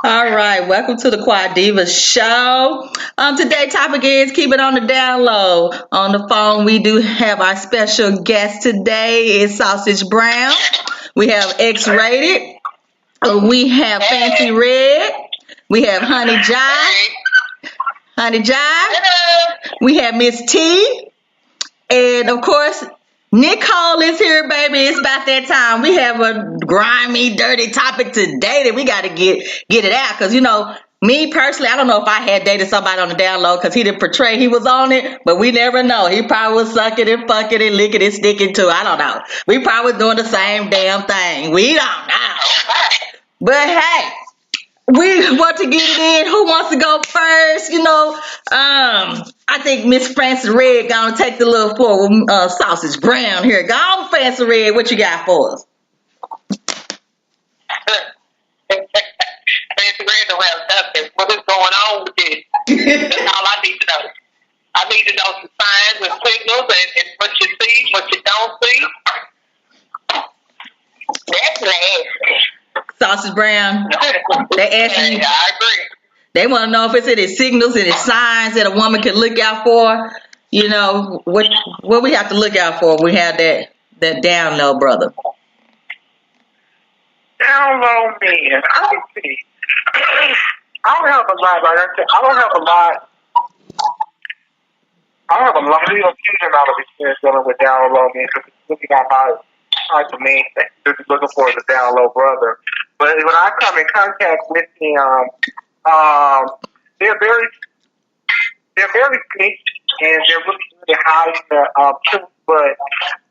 All right, welcome to the Quad Diva Show. Today's topic is keep it on the down low. On the phone, we do have our special guest today. It's Sausage Brown. We have X-Rated. We have Fancy Red. We have Honey Jive. Honey Jive. We have Miss T. And of course, Nicole is here, baby. It's about that time. We have a grimy, dirty topic today that we got to get it out. Because, you know, me personally, I don't know if I had dated somebody on the down low because he didn't portray he was on it. But we never know. He probably was sucking and fucking and licking and sticking too. I don't know. We probably was doing the same damn thing. We don't know. But, hey. We want to get it in. Who wants to go first? You know, I think Miss Fancy Red gonna take the little for Sausage Brown here. Go on, Fancy Red. What you got for us? Fancy Red don't have nothing. What is going on with this? That's all I need to know. I need to know some signs and signals and what you see, what you don't see. That's nasty. Sausage Brown, they asking you. I agree. They want to know if it's any signals, any signs that a woman can look out for. You know what we have to look out for. We have that down low brother. Down low man. I don't see. I don't have a lot. Like I said, I don't have a lot. I have a lot. A huge amount of experience dealing with down low men. Because looking at my type of man that is looking for is a down low brother. But when I come in contact with them, they're very sneaky and they're really hiding the truth. But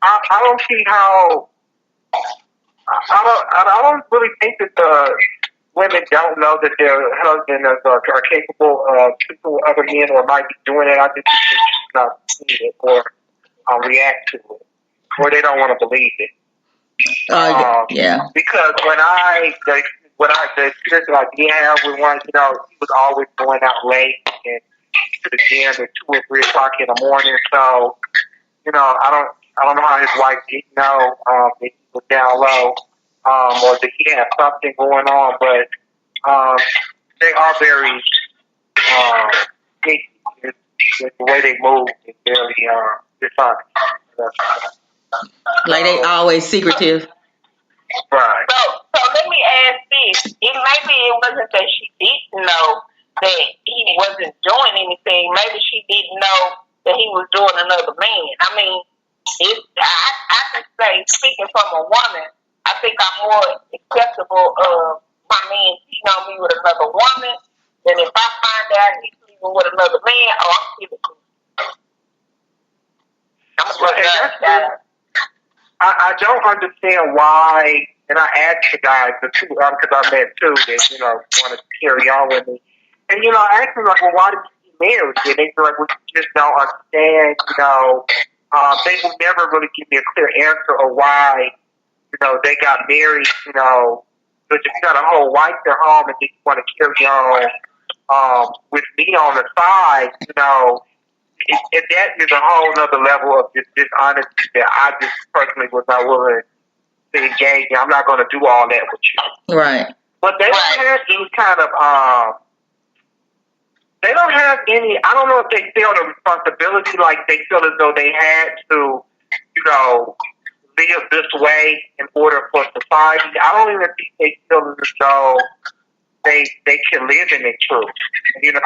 I don't see how. I don't really think that the women don't know that their husband are capable of sleeping with other men or might be doing it. I just think they're not seeing it or react to it, or they don't want to believe it. Yeah. Because the experience that I did have with one, you know, he was always going out late and to the gym at 2 or 3 o'clock in the morning. So, you know, I don't know how his wife didn't know that he was down low, or that he had something going on. But they are very the way they move is very dishonest. Like they always secretive. Right. So let me ask this. Maybe it wasn't that she didn't know that he wasn't doing anything. Maybe she didn't know that he was doing another man. I mean, I can say, speaking from a woman, I think I'm more acceptable of my man cheating on me with another woman than if I find out he's sleeping with another man. Oh, I'm sleeping with I don't understand why, and I asked the guys, the two, because I met two that, you know, wanted to carry on with me. And, you know, I asked them, like, well, why did you get married? And they were like, well, you just don't understand, you know. They will never really give me a clear answer of why, you know, they got married, you know. But if you got a whole wife at home and you want to carry on with me on the side, you know, and that is a whole other level of dishonesty that I just personally was not willing to engage in. I'm not going to do all that with you. Right. But they don't have any kind of, they don't have any, I don't know if they feel the responsibility like they feel as though they had to, you know, live this way in order for society. I don't even think they feel as though they can live in their truth. You know,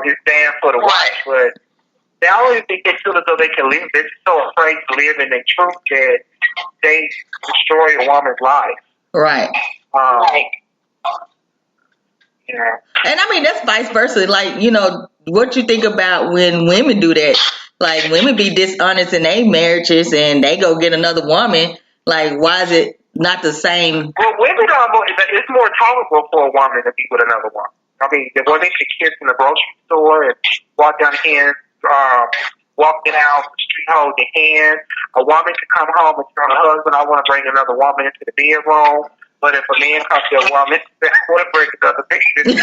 it's bad for the wife, but they always think they feel as though they can live. They're so afraid to live in their truth that they destroy a woman's life. Right. Yeah. And I mean, that's vice versa. Like, you know, what you think about when women do that? Like, women be dishonest in their marriages and they go get another woman. Like, why is it not the same? Well, women are more, it's more tolerable for a woman to be with another woman. I mean, the women can kiss in the grocery store and walk down here. Walking out the street holding hands. A woman can come home and tell her husband, I want to bring another woman into the bedroom. But if a man comes to a woman, I want to bring another man into the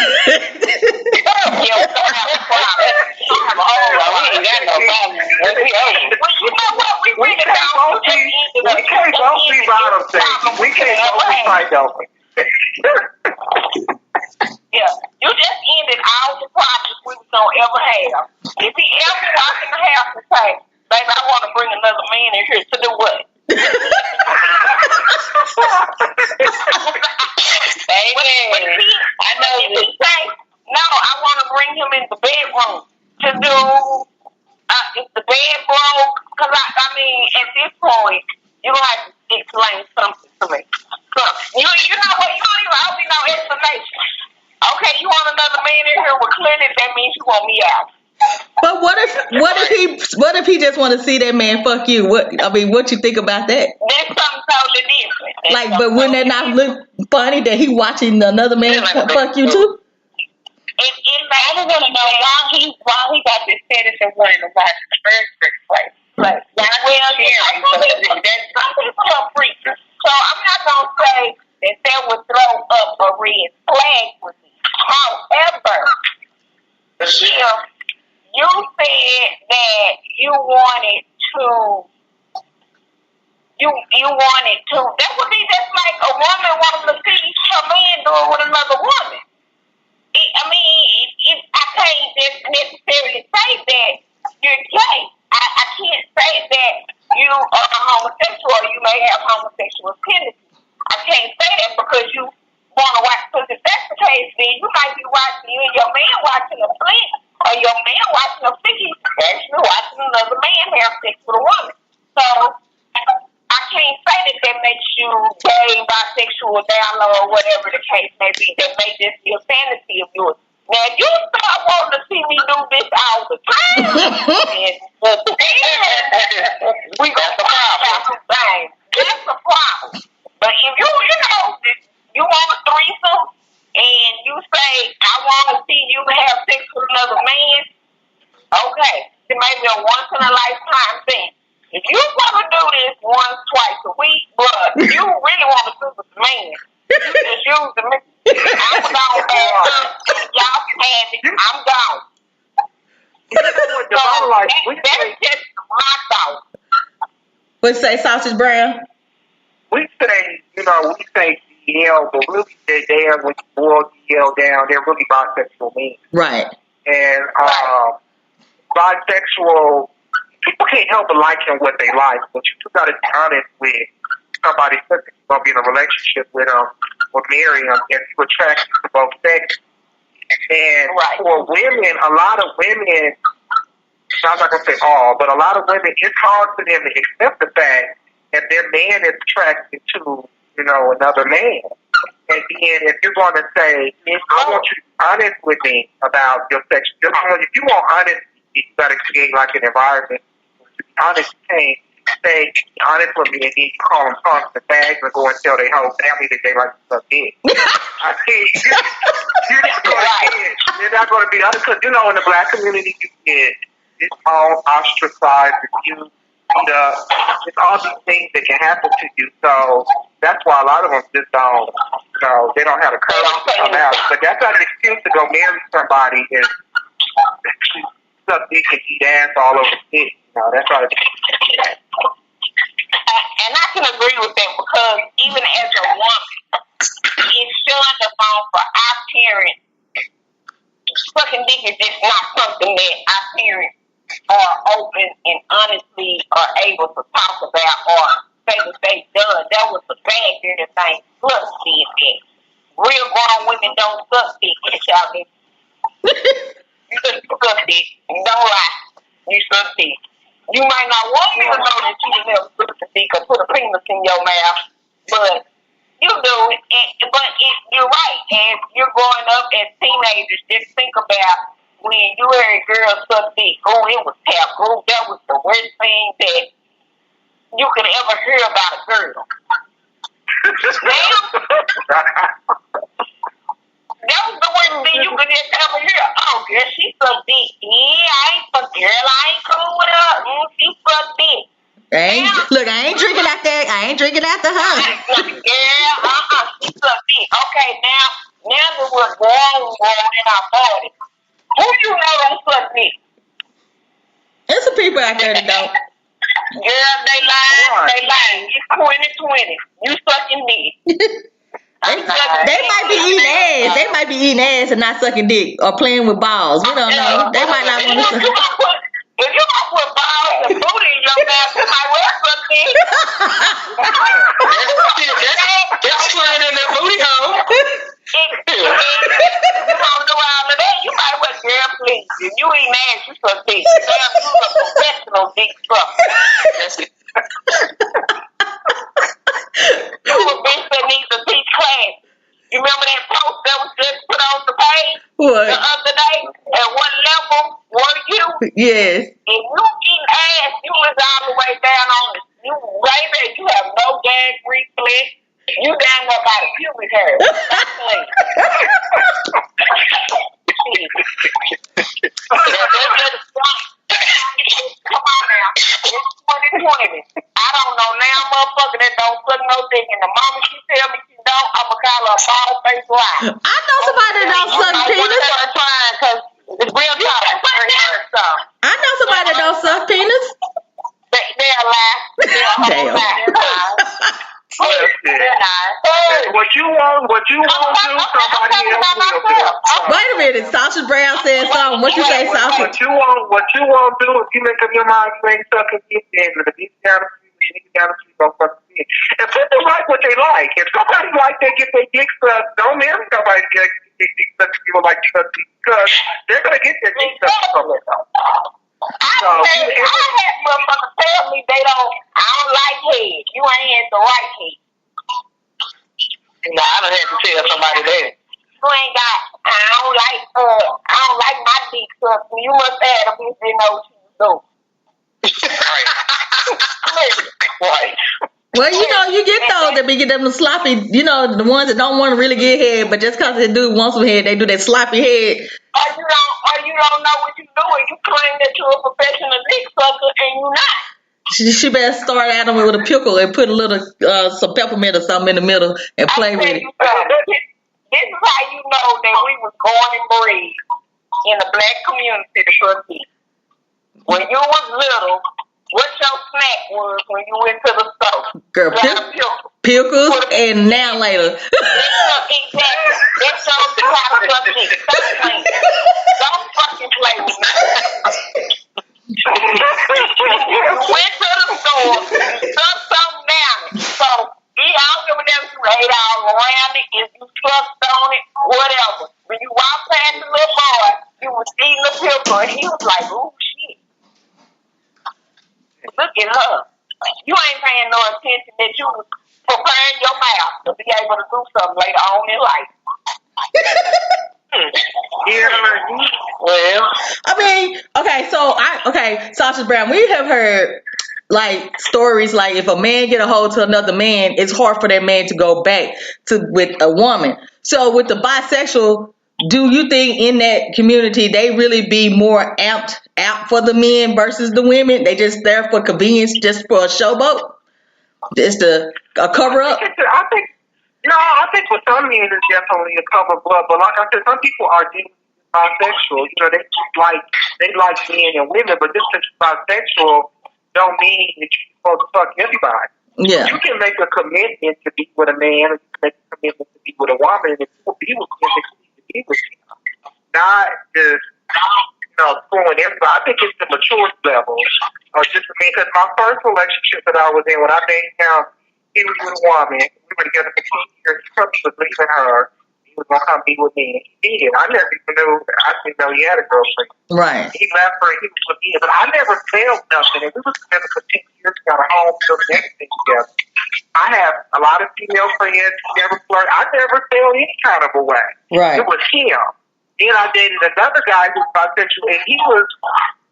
We can't both be bottom things. We can't both be side open. Yeah, you just ended all the problems we was gonna ever have. If he ever walk in the house and say, "Baby, I want to bring another man in here to do what?" Baby, I know if he say, "No, I want to bring him in the bedroom to do." If the bed broke, because I mean, at this point, you're gonna have to explain something to me. So you know what? You don't even owe me no explanation. Okay, you want another man in here with clinic? That means you want me out. But what if he just want to see that man fuck you? What you think about that? That's something totally different. Like, but wouldn't that not look funny that he watching another man fuck you too? I just want to know why he got this fetish of wanting to watch the first place. Like, some people are freaks. So I'm not gonna say that would throw up a red flag with me. However, you said that you wanted to. That would be just like a woman wanting to see her man do it with another woman. I can't just necessarily say that you're gay. I can't say that you are homosexual. You may have homosexual tendencies. I can't say that because you want to watch. Because if that's the case, then you might be watching you and your man watching a flick, or your man watching a flick. He's actually watching another man have sex with a woman. So I can't say that makes you gay, bisexual, down low, or whatever the case may be. That may just be a fantasy of yours. Now, if you start wanting to see me do this all the time, then we got the problem. That's the problem. But if you want a threesome, and you say, I want to see you have sex with another man, okay, it may be a once-in-a-lifetime thing. If you want to do this once, twice a week, but you really want to do this man, you just use the man. I'm gone, y'all can have it. I'm gone. You know what, Devon, like, that's just my thought. What you say, Sausage Brown? we say DL, but really they are, when you boil DL down, they're really bisexual men. Right. And bisexual, people can't help but like him what they like, but you got to be honest with somebody who's going to be in a relationship with them or marry them if you're attracted to both sexes. And for women, a lot of women, I'm not going to say all, but a lot of women, it's hard for them to accept the fact that their man is attracted to, another man. And then if you're going to say, I want you to be honest with me about your sexuality, if you want honesty, you got to create like an environment. To be honest, you can't say, be honest with me, and then you call them punks and bags and go and tell their whole family that they like to suck dick. I mean, you're not going to be honest, because, in the black community, you get it's all ostracized, abused, beat up. It's all these things that can happen to you. So that's why a lot of them just don't, they don't have the courage to come out. But that's not an excuse to go marry somebody and suck dick and eat ass all over the that's not an excuse. And I can agree with that because even as a woman, it's shunned upon for our parents. Sucking dick is just not something that our parents are open and honestly are able to talk about or say that they've done. That was a bad thing. Plus, did that. Real grown women don't suck dick. Yes, y'all do. You just suck dick. Don't lie. You suck dick. You might not want me to know that you never sucked a dick or put a penis in your mouth, but you do it. But you're right. As you're growing up as teenagers, just think about when you heard girls suck dick. Oh, it was taboo. That was the worst thing that you could ever hear about a girl. That was the worst thing you could just ever hear. Oh, girl, she sucked dick. Yeah, I ain't cool with her. She sucked dick. I ain't drinking out there. I ain't drinking after her. Girl, she sucked dick. Okay, now that we're grown in our bodies, who you know don't suck dick? There's some people out there that don't. Girl, they lying. It's 2020. You sucking dick. They might be eating ass. They might be eating ass and not sucking dick or playing with balls. We don't know. They might not want to. If you want to put balls and booty in your mouth, you might well suck dick. That's playing in that booty hole. If you don't do all of that, you might well, girl, please. If you eat ass, you suck dick. Damn, you a professional dick sucker. That's it. You a bitch that needs to teach class. You remember that post that was just put on the page What? the other day? At what level were you? Yes. If you eat ass, you was all the way down on it. You, baby, you have no gag reflex. You down there by the pubic hair. Come on now. It's 2020. I don't know now, motherfucker, that don't suck no dick. And the moment she tell me she don't, I'ma call her a bald face lie. I know somebody that don't suck penis. Because it's real talk. I know somebody that don't suck penis. They're a lie. They're a whole lie. What you want to do, somebody else will do. Wait a minute, Sausage Brown said something. What you say, Sausage? What you want to do, if you make up your mind you ain't sucking dick, then the bitch down the street, the nigga down the street don't fucking dick. And people like what they like. If somebody like they get their dick sucked, don't marry somebody that get their dick sucked if people like to suck dick, because they're gonna get their dick sucked from it. I had motherfuckers tell me I don't like head. You ain't had the right head. Nah, I done had to tell somebody that. You ain't got, I don't like my dick sucked. You must have a bitch that knows what you do. Right. Well, you get those that be get them sloppy, the ones that don't want to really get head, but just because they do want some head, they do that sloppy head. Or you don't know what you doing. You claim that you're a professional dick sucker and you're not. She better start at them with a pickle and put a little some peppermint or something in the middle and play with it. This is how you know that we was born and bred in the black community to trustee. When you was little, what your snack was when you went to the store? Girl, pickles and now later. Exactly. That shows you how to trustee. Don't fucking play with me. You went to the store, you stuck something down it. So, I don't give a damn if you ate all around it, if you sucked on it, whatever. When you walked past the little boy, you was eating a pickle, and he was like, ooh, shit. Look at her. You ain't paying no attention that you was preparing your mouth to be able to do something later on in life. Yeah, well, I mean, okay, Sausage Brown, we have heard like stories like if a man get a hold to another man, it's hard for that man to go back with a woman. So with the bisexual, do you think in that community they really be more amped out for the men versus the women? They just there for convenience, just for a showboat, just a cover up. I think for some men it's definitely a cover up. But like I said, some people are deeply bisexual. They like men and women, but just because you're bisexual don't mean that you're supposed to fuck everybody. Yeah. You can make a commitment to be with a man, or you can make a commitment to be with a woman, and if you will be with him, it's to be with him. Not just fooling everybody. I think it's the maturity level. Or just because my first relationship that I was in, when I dated him, he was with a woman. We were together for 2 years. He probably was leaving her. He was going to come be with me. And he did. I never even knew. I didn't know he had a girlfriend. Right. He left her and he was with me. But I never felt nothing. And we were together for 10 years. Got a home, built everything together. I have a lot of female friends who never flirt. I never felt any kind of a way. Right. It was him. Then I dated another guy who was bisexual, and he was,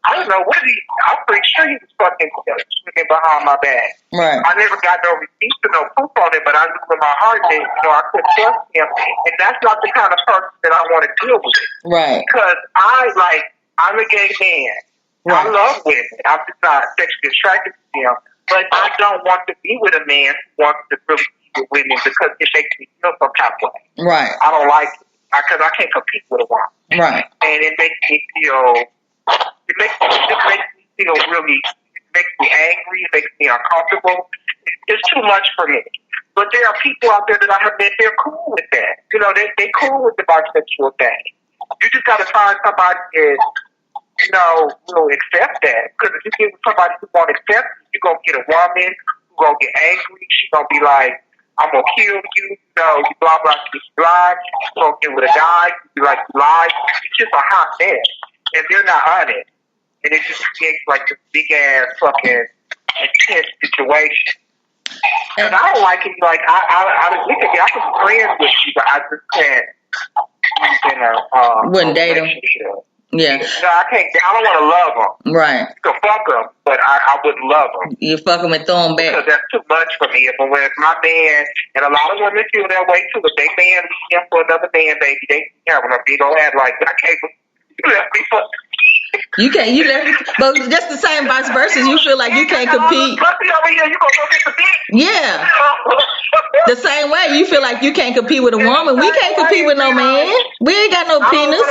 I don't know, I'm pretty sure he was fucking swimming behind my back. Right. I never got no receipts or no proof on it, but I knew in my heart that, I couldn't trust him. And that's not the kind of person that I want to deal with. Right. Because I'm a gay man. Right. I love women. I'm just not sexually attracted to them. But I don't want to be with a man who wants to really be with women because it makes me feel some kind of way. Right. I don't like it. Because I can't compete with a woman. Right. And it makes me feel really, it makes me angry, it makes me uncomfortable. It's too much for me. But there are people out there that I have met, they're cool with that. You know, they cool with the bisexual thing. You just got to find somebody that, you know, will accept that. Because if you get with somebody who won't accept it, you're going to get a woman who's going to get angry. She's going to be like, I'm going to kill you. You know, you blah, blah, you lie. You're going to get with a guy. You be like, you lie. It's just a hot mess. And they're not on it. And it just creates like this big ass fucking intense situation. And I don't like it. Like, I can be friends with you, but I just can't, you know, wouldn't date them. Yeah. No, I can't. I don't want to love them. Right. You can fuck them, but I wouldn't love them. You fuck them and throw them back. Because that's too much for me. If my man, and a lot of women feel that way too, if they man leave him for another man, baby, they having a big old head like, I can't, you left me for. You can't, you left, but just the same vice versa. You feel like you can't compete. Over here, you gonna go get the dick? Yeah. The same way you feel like you can't compete with a woman. We can't compete with no man. We ain't got no penis.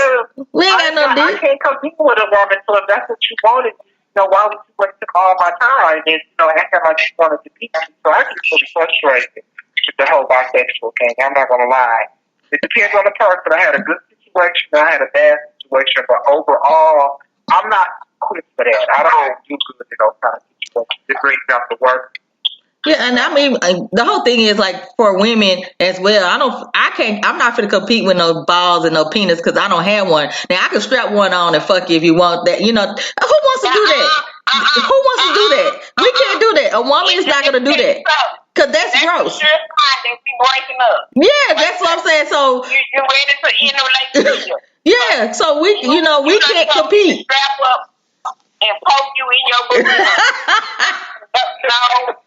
We ain't got no dick. I can't compete with a woman. So if that's what you wanted, you know, why would you waste all my time and, you know, acting like you wanted to be? So I get really frustrated with the whole bisexual thing. I'm not gonna lie. It depends on the person. I had a good situation. I had a bad situation, but overall, I'm not quick for that. I don't do good in those kind of situations. It brings out the work. Yeah, and I mean, the whole thing is like for women as well. I'm not gonna compete with no balls and no penis because I don't have one. Now I can strap one on and fuck you if you want that. You know, who wants to do that? Who wants to do that? We can't do that. A woman is not gonna do that because that's gross. Yeah, that's what I'm saying. So you're ready to end the relationship. Yeah, so we can't compete. Strap up and poke you in your booty.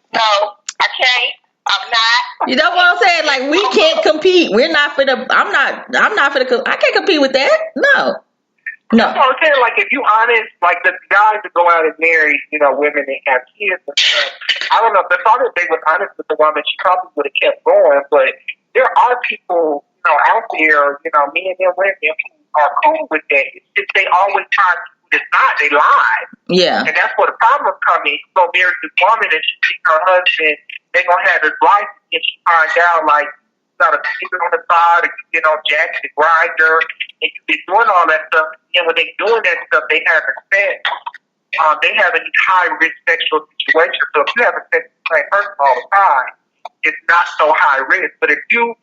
No, I can't. I'm not. You know what I'm saying? Like we can't compete. We're not for the. I'm not for the. I can't compete with that. No. That's what I'm saying. Like if you honest, like the guys that go out and marry, you know, women and have kids and stuff. I don't know. If I thought that they was honest with the woman, she probably would have kept going. But there are people, you know, out there, you know, men and women who are cool with that. It's just they always try to decide they lie. Yeah. And that's where the problem comes in. You go marry this woman and she sees her husband, they're gonna have his life and she finds out like you got a secret on the side or you get on Jack the Grinder and you be doing all that stuff. And when they doing that stuff they have sex. They have a high risk sexual situation. So if you have a sex with the same person all the time, it's not so high risk. But if you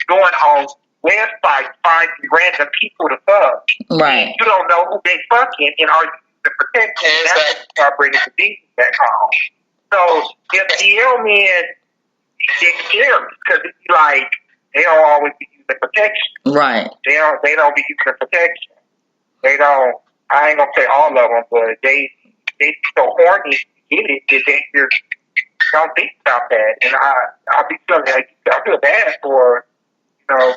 going on websites finding random people to fuck. Right. You don't know who they fucking and are you to protect them. That's when you start bringing the demons back home. So if the men get scared because it's like they don't always be using protection. Right. They don't be using protection. They don't. I ain't gonna say all of them, but they so horny to get it that they just don't think about that. And I be feeling like I feel bad for, you know.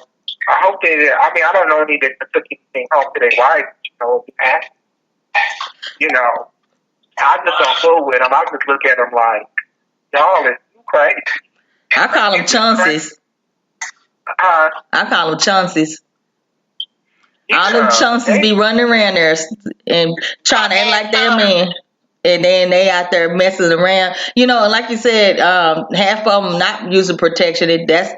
I hope they. I mean, I don't know any that took anything home to their wife. You know, you know, I just don't fool with them. I just look at them like, y'all is crazy. I call them Chauncey's. I call them Chauncey's. Yeah, all them Chauncey's be running around there and trying to act like they're men. And then they out there messing around. You know, like you said, half of them not using protection. That's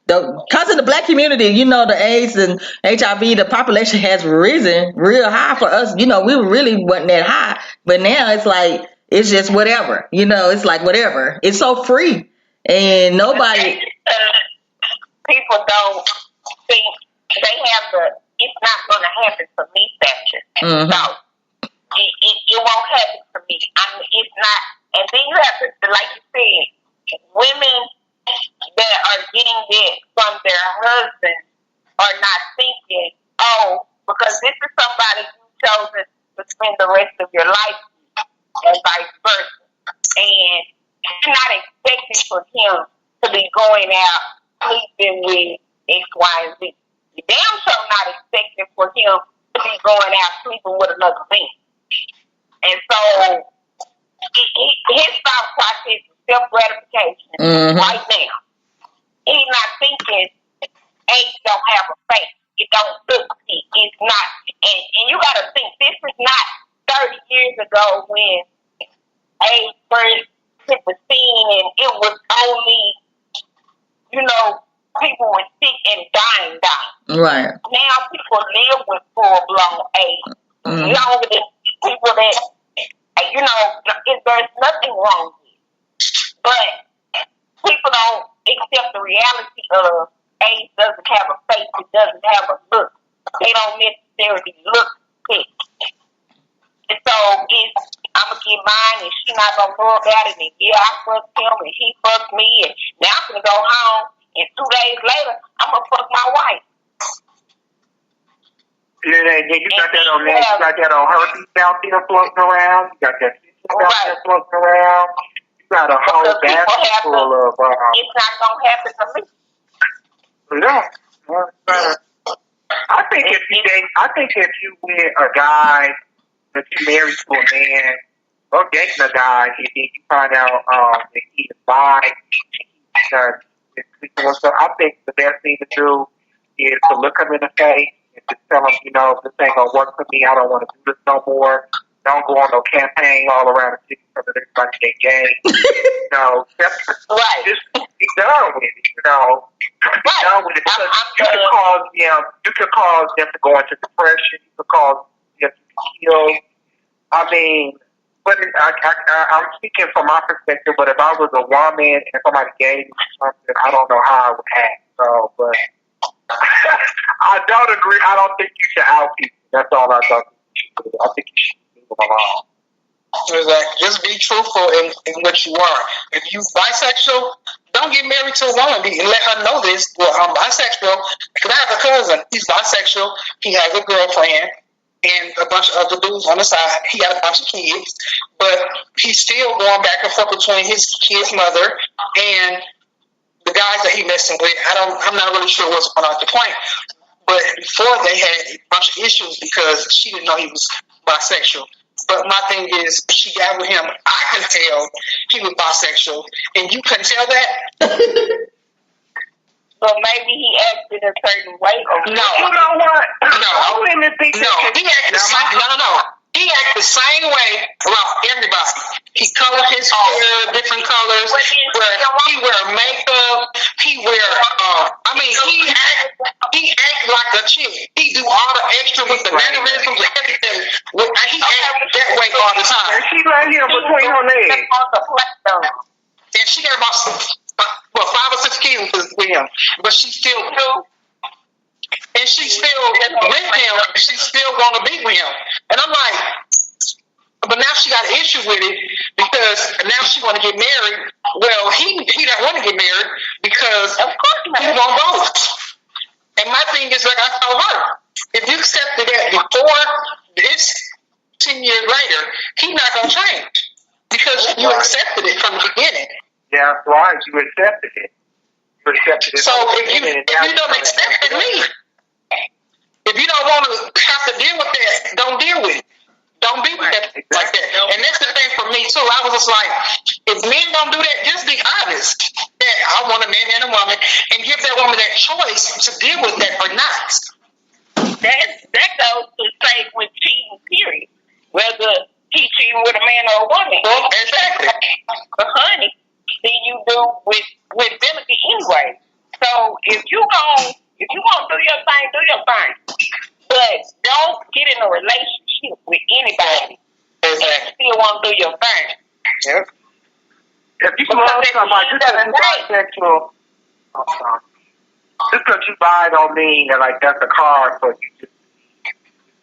because of the black community, you know, the AIDS and HIV, the population has risen real high for us. You know, we really wasn't that high. But now it's like, it's just whatever. You know, it's like whatever. It's so free. And nobody... People don't think they have it's not going to happen to me factor. Mm-hmm. So, it won't happen to me. It's not, and then you have to, like you said, women that are getting that from their husbands are not thinking, oh, because this is somebody you've chosen to spend the rest of your life with, and vice versa. And you're not expecting for him to be going out sleeping with X, Y, and Z. You damn sure not expecting for him to be going out sleeping with another man. And so his thought process is self-gratification right now. He's not thinking AIDS don't have a face. It don't look it. It's not. And you got to think, this is not 30 years ago when AIDS first hit the scene and it was only people were sick and dying. Right. Now people live with full-blown AIDS. Mm. Longer than people that, there's nothing wrong with it. But people don't accept the reality of AIDS doesn't have a face, it doesn't have a look. They don't necessarily look sick. And so I'm going to get mine and she not going to know about it. And I fucked him and he fucked me. And now I'm going to go home. And 2 days later, I'm going to fuck my wife. Yeah, you got that on there. You got that on herpes out there floating around. You got that out there floating around. You got a whole basket full of. It's not going to happen to me. Yeah. I think if you with a guy that you married to a man or dating a guy, and then you find out that he's bi, so I think the best thing to do is to look him in the face and just tell him, this ain't gonna work for me. I don't want to do this no more. Don't go on no campaign all around the city so that everybody get gay. Just be done with it. Be done with it because you could cause them to go into depression. You could cause them to be killed. I mean, but I'm speaking from my perspective. But if I was a woman and somebody gave me something, I don't know how I would act. So, but I don't agree. I don't think you should out people. That's all I thought you should do. I think you should leave them alone. Exactly. Just be truthful in what you are. If you bisexual, don't get married to a woman and let her know this. Well, I'm bisexual because I have a cousin. He's bisexual. He has a girlfriend and a bunch of other dudes on the side. He got a bunch of kids, but he's still going back and forth between his kid's mother and the guys that he messing with. I'm not really sure what's going on at the point. But before they had a bunch of issues because she didn't know he was bisexual. But my thing is, she got with him. I can tell he was bisexual, and you couldn't tell that. But maybe he acted a certain way. No, you know what? No, he acted He acted the same way around everybody. He colored his hair different colors. He wear makeup. He wear. He act like a chick. He do all the extra with the mannerisms and everything. He act that way all the time. And she right here between her legs. And she got about 5 or 6 kids with him, but she still and she's still with him. She still want to be with him, and I'm like, but now she got an issue with it because now she want to get married. Well, he don't want to get married because of course he want both. And my thing is, like I told her, if you accepted that before this, 10 years later, he's not gonna change because you accepted it from the beginning. Yeah, that's right. You accepted it. So if you don't accept it, leave. If you don't want to have to deal with that, don't deal with it. Don't be with that like that. And that's the thing for me too. I was just like, if men don't do that, just be honest. That I want a man and a woman, and give that woman that choice to deal with that or not. That goes to say with cheating, period. Whether he cheating with a man or a woman. Well, exactly. But honey, then you do with benefit anyway. So if you gonna do your thing, do your thing. But don't get in a relationship with anybody and still want to do your thing. Yep. If you love somebody, just because you bisexual, just because you buy don't mean that like that's a card for you.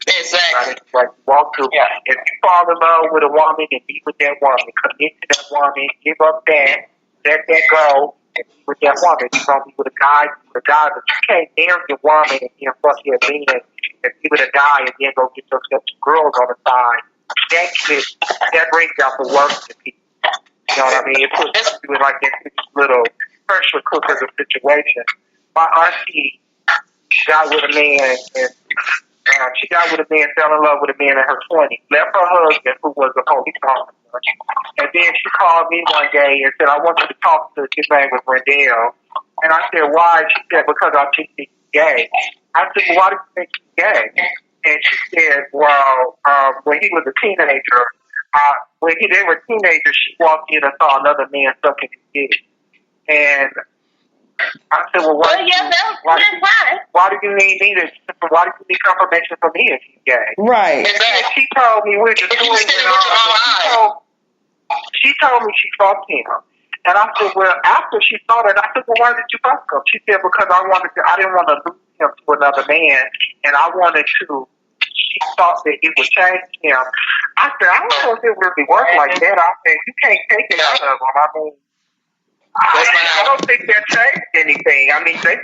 Exactly. Like walk through. Yeah. If you fall in love with a woman and be with that woman, commit to that woman, give up that, let that go, and be with that woman. You're gonna be with a guy, but you can't marry a woman and then fuck your man and be with a guy and then go get yourself some girls on the side. That brings out the worst in people. You know what I mean? It puts you in like this little pressure cooker of situation. My auntie got with a man and she got with a man, fell in love with a man in her 20s, left her husband, who was a police officer, and then she called me one day and said, I want you to talk to his name was Rendell. And I said, why? She said, because I think he's gay. I said, well, why do you think he's gay? And she said, well, when he was a teenager, they were teenagers, she walked in and saw another man sucking his dick. And I said, well, Well, yeah, that's fine. why do you need me to? Why do you need confirmation from me if she's gay? Right. Exactly. She told me with the If you story said it went with your own on. She told me she fucked him. And I said, well, after she saw that, I said, well, why did you fuck him? She said, because I didn't want to lose him to another man, and I wanted to. She thought that it would change him. I said, I don't know if it really works like that. I said, you can't take it out of him. I mean, I don't think that changed anything. I mean, you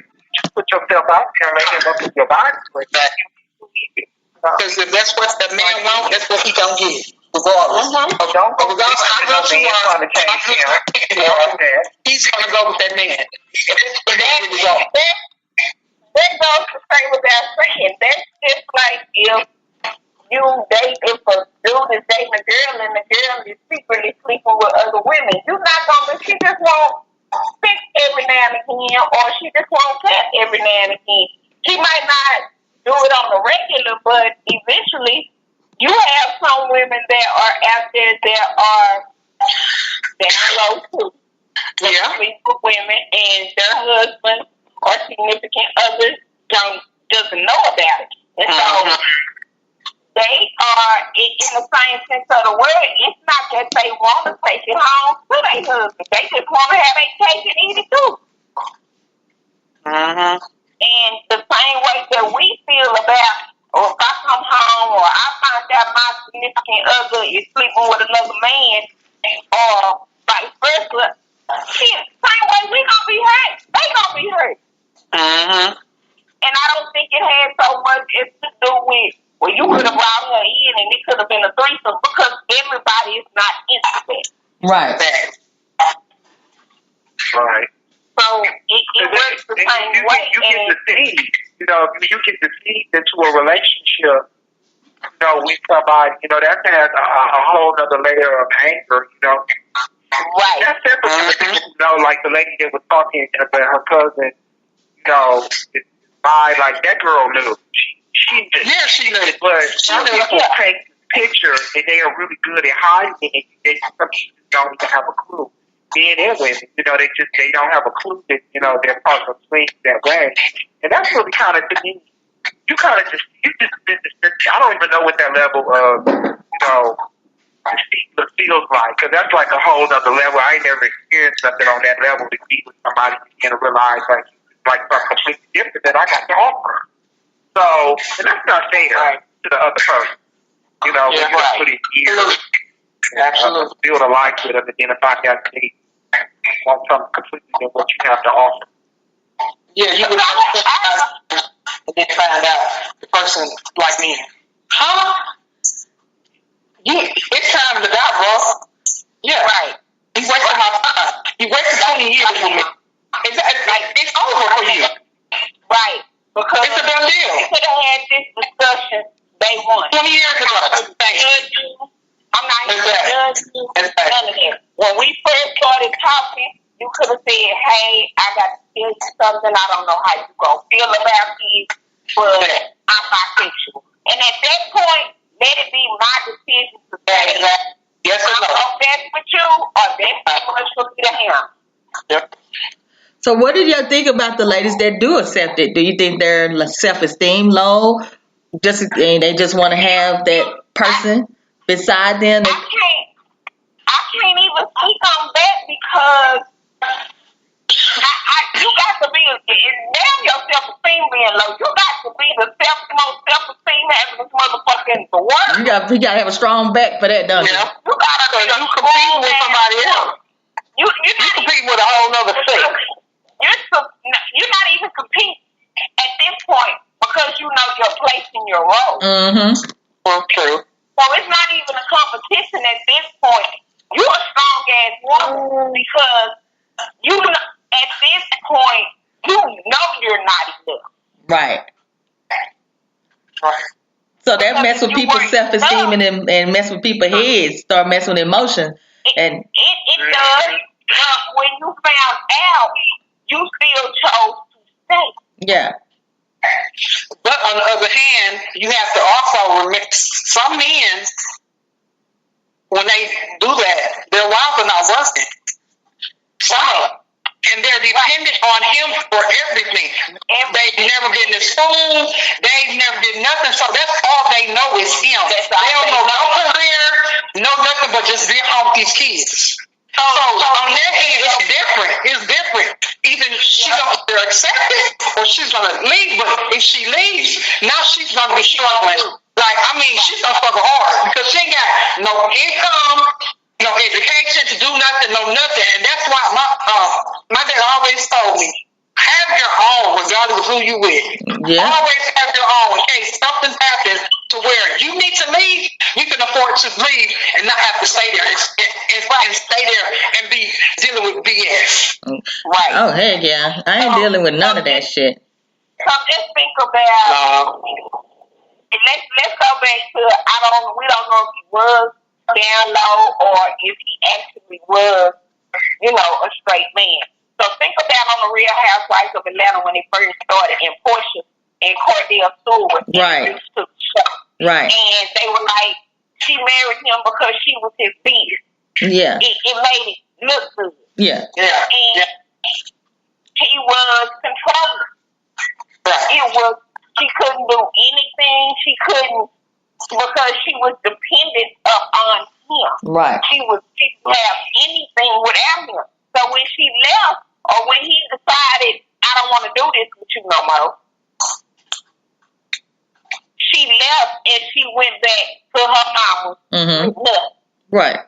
put yourself out there and let him up with your body. Because if that's what the man wants, that's what he gonna get. Regardless. Don't go Regardless of how good you are, he's gonna go with that man. That goes to say without saying. That's just like if you dating for dude is dating a girl and the girl is secretly sleeping with other women. You're not gonna. She just won't sex every now and again, or she just won't tap every now and again. She might not do it on the regular, but eventually, you have some women that are out there that are down low too. Yeah. Sleep with women, and their husband or significant others doesn't know about it. And so they are, in the same sense of the word, it's not that they want to take it home to their husband. They just want to have their cake and eat it too. And the same way that we feel about, or if I come home or I find out my significant other is sleeping with another man, or vice versa, same way we gonna be hurt, they gonna be hurt. And I don't think it had so much to do with, well, you could have brought her in and it could have been a threesome, because everybody is not interested. Right. Right. So it works the same way. You get deceived. You know, you get deceived into a relationship, you know, with somebody, you know, that has a whole other layer of anger, you know. Right. That's different. You know, like the lady that was talking about her cousin, you know, like that girl knew. She knew. Yeah, she knew. But some people take pictures and they are really good at hiding it. Some people don't even have a clue. Men and women, you know, they don't have a clue that, you know, their partner swings that way. And that's really kind of, to me, I don't even know what that level of, you know, deceit feels like, because that's like a whole other level. I ain't never experienced something on that level to be with somebody and realize like something completely different that I got to offer. So, and that's not fair to the other person. You know, when you put in years, build a life with them, and then find out that they want something completely different what you have to offer. Yeah, you would and then find out the person like me. Huh? It's time to die, bro. Yeah. Right. You wasted my time. You wasted 20 years with me. It's over for you. Right. Because it's a done deal. We could have had this discussion day one. 20 years ago. I'm not even judging you. None of that. When we first started talking, you could have said, hey, I got to tell you something. I don't know how you're going to feel about this, but I'm bisexual. And at that point, let it be my decision to say, yes or no. I'm obsessed with you, or that's too much for me to handle. Yep. So what do you think about the ladies that do accept it? Do you think their self-esteem low? And they just want to have that person beside them? I can't even speak on that, because you got to be, damn your self-esteem being low. You got to be the most self-esteem having this motherfucker in the world. You got to have a strong back for that, don't you? Yeah. You got to compete with somebody else. You compete with a whole nother sex. You're not even competing at this point, because you know your place in your role. Okay. So it's not even a competition at this point. You're a strong ass woman, because you know, at this point, you know you're not enough. Right. So that mess with people's self-esteem and mess with people's heads, start messing with emotions. It does. When you found out, you still chose to stay. Yeah. But on the other hand, you have to also remember, some men, when they do that, their wives are not working. Some of them. and they're dependent on him for everything. And they've never been to school. They've never did nothing. So that's all they know is him. They don't know no career, no nothing but just being home with these kids. So on that end, it's different. It's different. Either she's going to accept it or she's going to leave. But if she leaves, now she's going to be struggling. Like, I mean, she's going to struggle hard because she ain't got no income, no education to do nothing, no nothing. And that's why my dad always told me, have your own regardless of who you with. Yeah. Always have your own in case something happens to where you need to leave, you can afford to leave and not have to stay there and stay there and be dealing with BS. Right. Oh, heck yeah. I ain't dealing with none of that shit. So just think about, let's go back to, we don't know if he was down low or if he actually was, a straight man. So think about on the Real Housewives of Atlanta when it first started, and Portia and Cordell Stewart were introduced to the show. Right. And they were like, she married him because she was his beard. Yeah. It made it look good. Yeah. Yeah. And he was controlling. Right. She couldn't do anything. She couldn't, because she was dependent upon him. Right. She couldn't have anything without him. So when she left, or when he decided, I don't want to do this with you no more, she left and she went back to her mama with nothing. Right.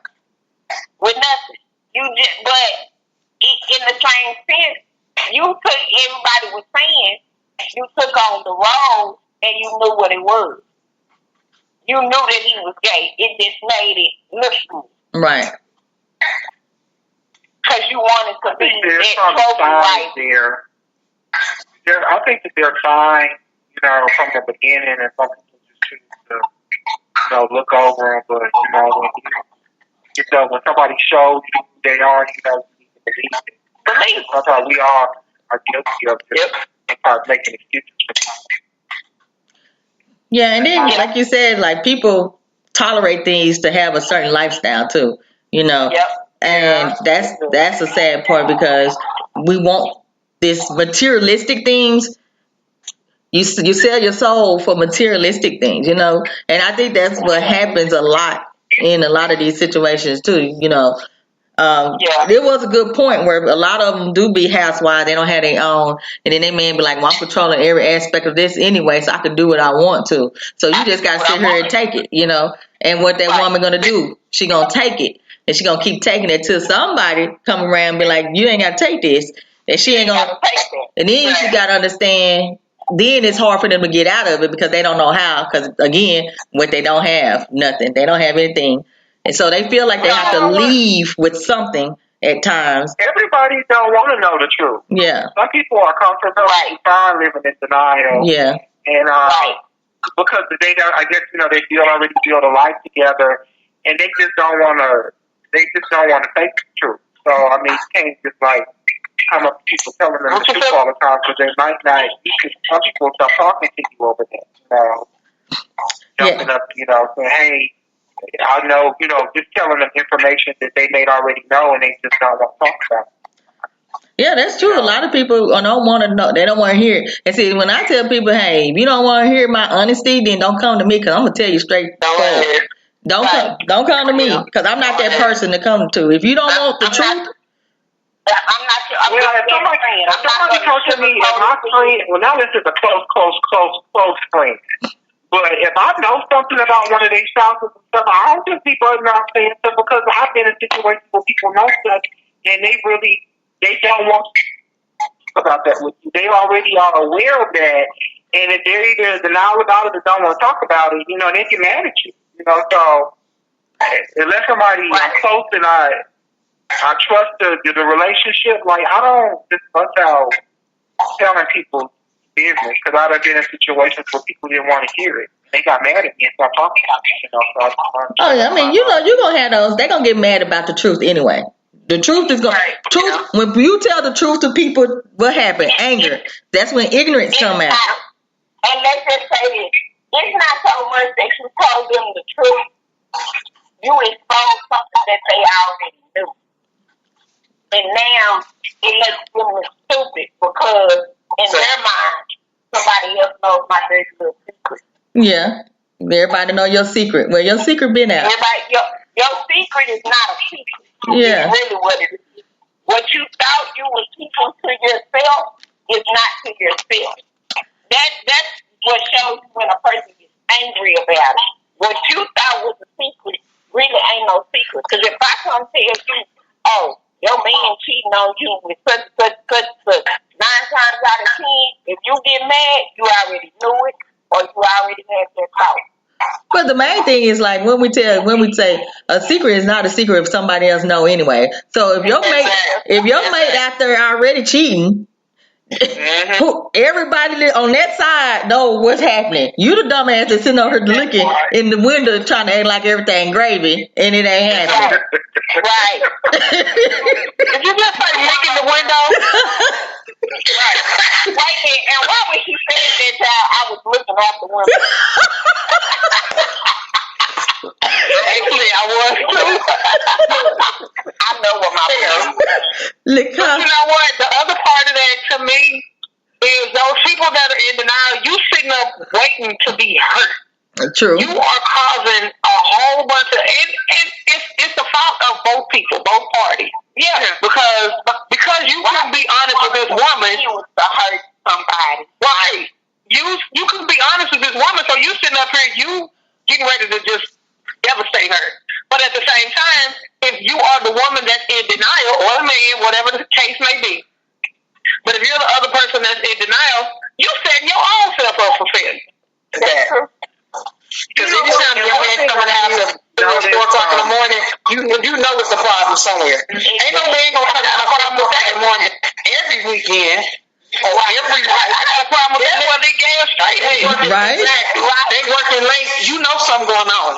With nothing. But in the same sense, everybody was saying, you took on the role and you knew what it was. You knew that he was gay. It just made it look good. Right. Because you wanted to be that right there. I think that they're fine, from the beginning, and some people just choose to, look over them. But when somebody shows you who they are, you need to believe it. Sometimes we all are guilty of this, making excuses for people. Yeah, and then like you said, like people tolerate things to have a certain lifestyle too, Yep. And that's a sad part because we want this materialistic things. You sell your soul for materialistic things, And I think that's what happens a lot in a lot of these situations too, There was a good point where a lot of them do be housewives. They don't have their own. And then they may be like, well, I'm controlling every aspect of this anyway, so I can do what I want to. So you just got to sit here and take it, And what that woman going to do? She going to take it. And she going to keep taking it till somebody come around and be like, you ain't got to take this. And she ain't going to. And then you got to understand, then it's hard for them to get out of it because they don't know how. Because, again, what they don't have, nothing. They don't have anything. And so they feel like they have to leave with something at times. Everybody don't want to know the truth. Yeah. Some people are comfortable fine living in denial. Yeah. And because they already build a life together, and they just don't want to. They just don't want to face the truth. So you can't just come up to people telling them the truth all the time because they might not. Some people start talking to you over there. Jumping up, saying, hey. I know, just telling them information that they may already know and they just don't want to talk about it. Yeah, that's true. A lot of people don't want to know. They don't want to hear it. And see, when I tell people, hey, if you don't want to hear my honesty, then don't come to me because I'm going to tell you straight forward. Don't come to me because I'm not that person to come to. If you don't want the truth. I'm not sure. Somebody comes to me and my friend, well, now this is a close friend. But if I know something about one of these spouses and stuff, I don't just be burning out saying stuff because I've been in situations where people know stuff and they don't want to talk about that with you. They already are aware of that, and if they're either denial about it or don't want to talk about it, they get mad at you. So unless somebody I'm close and I trust the relationship, I don't just bust out telling people business because I've been in situations where people didn't want to hear it. They got mad at me and stopped talking about it. So you're gonna have those. They're gonna get mad about the truth anyway. The truth is when you tell the truth to people, what happened? Anger. That's when ignorance come out. And let's just say this: it's not so much that you told them the truth. You exposed something that they already knew. And now it makes them look stupid because in their mind, somebody else knows my dirty little secret. Yeah. Everybody know your secret. Well, your secret been out. Everybody, your secret is not a secret. Yeah. It's really what it is. What you thought you were keeping to yourself is not to yourself. That's what shows you when a person gets angry about it. What you thought was a secret really ain't no secret. Because if I come tell you, oh, your man cheating on you with such, 9 times out of 10, if you get mad, you already knew it or you already had that thought. But the main thing is like when we say a secret is not a secret if somebody else know anyway. So if your mate out there already cheating, everybody on that side know what's happening. You the dumbass that's sitting over here looking in the window trying to act like everything gravy and it ain't happening. Right. Did you just say licking the window? Right. Wait, and why was she saying that child? I was looking out the window. Actually, I was too. I know what my parents. But you know what? The other part of that to me is those people that are in denial, you sitting up waiting to be hurt. True. You are causing a whole bunch of, and it's the fault of both people, both parties. Yeah, because you couldn't be honest with this woman. He was to hurt somebody. Right. You couldn't be honest with this woman, so you sitting up here, you getting ready to just devastate her. But at the same time, if you are the woman that's in denial, or the man, whatever the case may be, but if you're the other person that's in denial, you setting your own self up for failure. That's true. Because anytime your man coming out at 4 o'clock in the morning, you know it's a problem somewhere. Ain't no man gonna come out at 4 o'clock in the morning every weekend. Or every night. I got a problem with that. Well, they gave straight. Hey, right? They working late. You know something going on.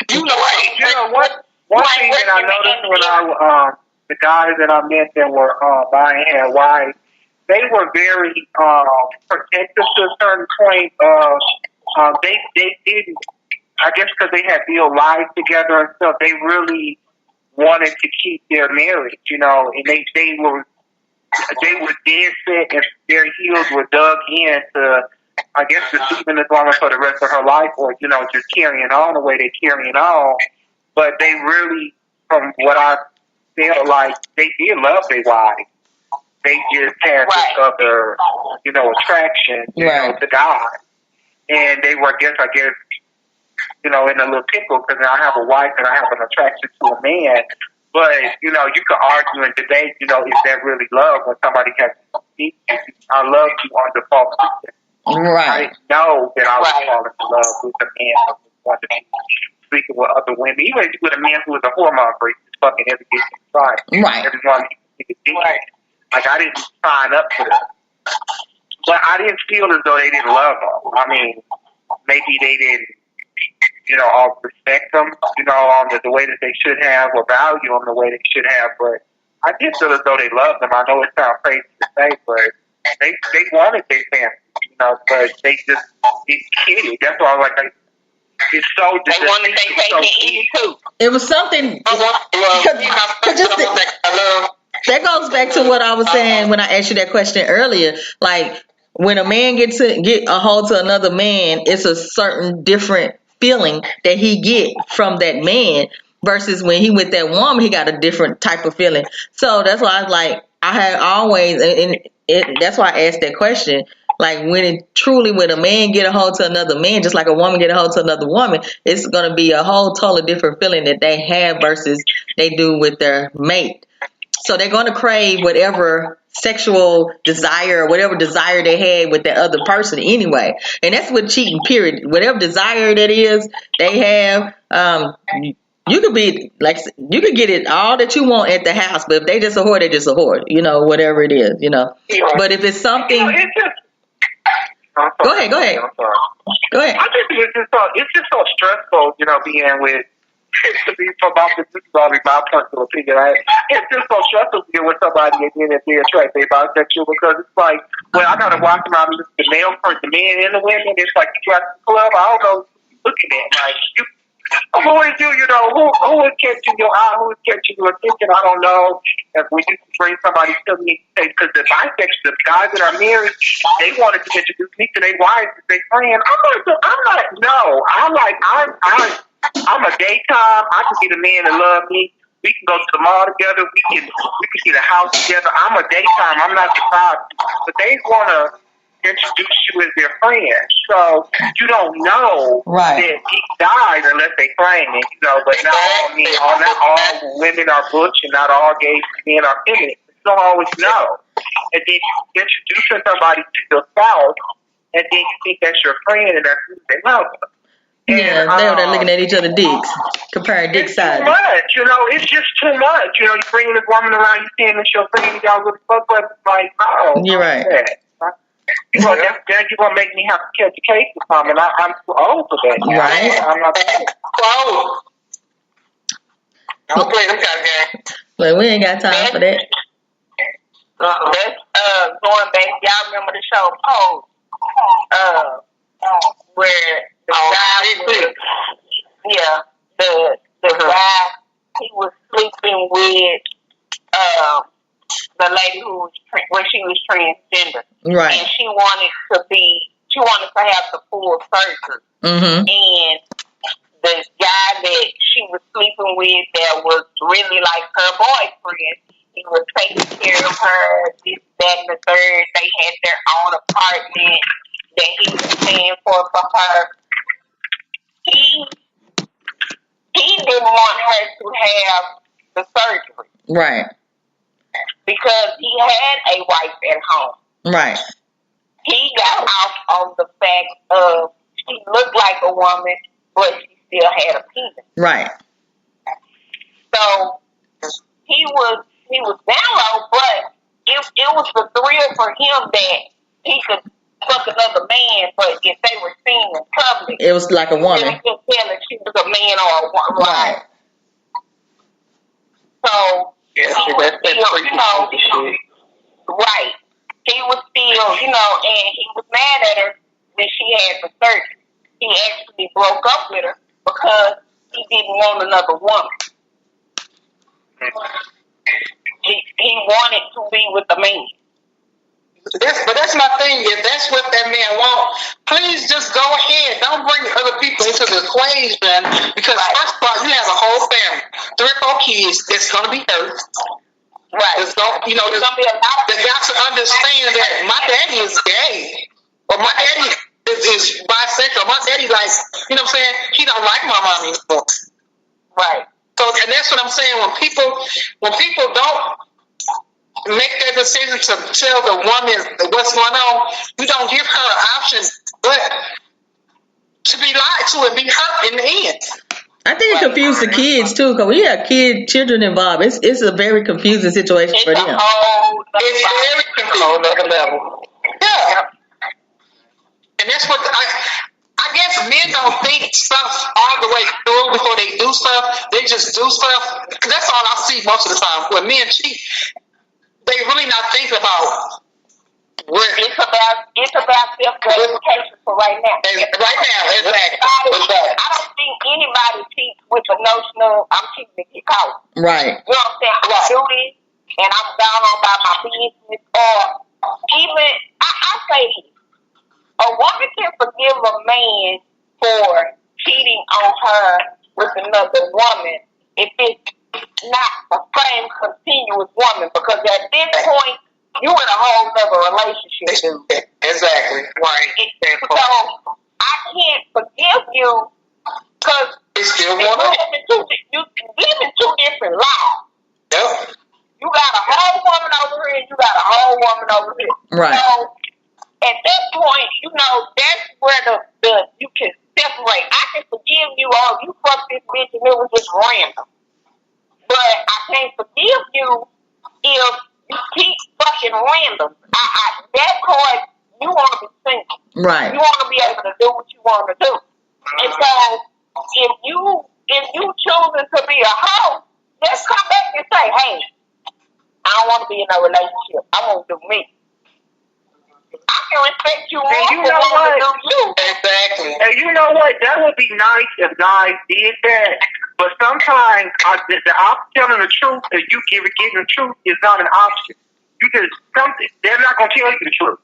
You know, right? You know what? One thing that I noticed when the guys that I met that were buying had wives, they were very protective to a certain point. They didn't. I guess because they had built lives together and stuff, they really wanted to keep their marriage. You know, and they were dead set and their heels were dug in to, I guess, deceiving this woman for the rest of her life, or just carrying on the way they're carrying on. But they really, from what I feel like, they did love their wives. They just had this other, attraction, to God. And they were, I guess, in a little pickle because I have a wife and I have an attraction to a man. But, you could argue and debate, is that really love when somebody has to speak? I love you on the false pretense. Right. I know that I was falling in love with a man who wanted to be speaking with other women, even with a man who was a hormone freak, fucking every day inside. Right. Everyone he could think. Like, I didn't sign up for that. But I didn't feel as though they didn't love them. I mean, maybe they didn't, all respect them, on the way that they should have, or value them the way they should have. But I did feel as though they loved them. I know it sounds crazy to say, but they wanted their family, but they just didn't get it. That's why I was like, it's so they wanted their cake and eat it too. It was something. That goes back to what I was saying when I asked you that question earlier. Like, when a man get a hold to another man, it's a certain different feeling that he get from that man versus when he with that woman, he got a different type of feeling. So that's why I was like, I had always, that's why I asked that question. Like, when a man get a hold to another man, just like a woman get a hold to another woman, it's going to be a whole totally different feeling that they have versus they do with their mate. So they're going to crave whatever sexual desire or whatever desire they had with that other person anyway. And that's with cheating, period. Whatever desire that is they have, you could be like, you could get it all that you want at the house, but if they just a whore, they just a whore, whatever it is, But if it's something... Go ahead. Go ahead. I just think it's just so stressful, being with... To be from my personal opinion, it's just so stressful to be with somebody and then if they're attracted, they're bisexual, because it's like, well, I gotta watch around the male person, the men and the women. It's like you go out to the club, I don't know who you're looking at. Like, who is you? You know, who is catching your eye? Who is catching your attention? I don't know. If we used to bring somebody to me, because the bisexual, the guys that are married, they wanted to introduce me to their wives as their friend. I'm a daytime. I can be the man that love me. We can go to the mall together. We can get a house together. I'm a daytime. I'm not the side. But they want to introduce you as their friend. So you don't know that he died unless they claim it. You know, but not all women are butch and not all gay men are feminine. You don't always know. And then you introduce somebody to your spouse, and then you think that's your friend, and that's who they love. Yeah, they're looking at each other dicks, comparing dick sizes. Too much, you know, it's just too much. You know, you bring this woman around, you saying it's your friend, y'all really fuck with, like, oh. You're right. You know, then you're going to make me have to catch a case or something. I'm too old for that. Right. I'm not old. Don't play them kind of game. Well, we ain't got time for that. That's going back. Y'all remember the show Pose? Where the guy was, the guy, he was sleeping with the lady when she was transgender. Right. And she wanted to have the full surgery. Mm-hmm. And the guy that she was sleeping with that was really like her boyfriend, he was taking care of her, this, that, and the third. They had their own apartment that he was paying for her. He didn't want her to have the surgery. Right. Because he had a wife at home. Right. He got off on the fact of she looked like a woman, but she still had a penis. Right. So he was down low, but it was the thrill for him that he could fuck another man, but if they were seen in public, it was like a woman. They could tell if she was a man or a woman. Right. So he was still, you know, right. He was still, you know, and he was mad at her when she had the surgery. He actually broke up with her because he didn't want another woman. He wanted to be with a man. But that's my thing. If that's what that man wants, please just go ahead. Don't bring other people into the equation, because first of all, you have a whole family, 3 or 4 kids. It's gonna be hurt. Right. It's gonna, you know, there's gonna be a lot. They got to understand that my daddy is gay, or my daddy is bisexual. My daddy, like, you know what I'm saying? He don't like my mom anymore. Right. So, and that's what I'm saying. When people don't make that decision to tell the woman what's going on, you don't give her an option but to be lied to and be hurt in the end. I think it confused the kids too, because we have children involved. It's a very confusing situation for them. It's very confusing at a level. Yeah. And that's what I guess men don't think stuff all the way through before they do stuff. They just do stuff. That's all I see most of the time. When men cheat, they really not thinking about what it's about self-gratification for right now. Right now, exactly. I don't think anybody cheats with the notion of I'm cheating to get caught. Right. You know what I'm saying? I'm doing it and I'm down on by my business, or even I say this. A woman can forgive a man for cheating on her with another woman if it's not the same continuous woman, because at this point you in a whole other relationship. Exactly. Right. So I can't forgive you because it's still going on. You living 2 different lives. Yep. You got a whole woman over here and you got a whole woman over here. Right. So at that point, you know, that's where the you can separate. I can forgive you, oh, you fucked this bitch and it was just random. But I can't forgive you if you keep fucking random. That part, you want to be single. Right. You want to be able to do what you want to do. And so, if you choosing to be a hoe, just come back and say, hey, I don't want to be in a relationship. I want to do me. I can respect you more. And you know what? Exactly. And you know what? That would be nice if guys did that. But sometimes the option telling the truth and you getting the truth is not an option. They're not gonna tell you the truth.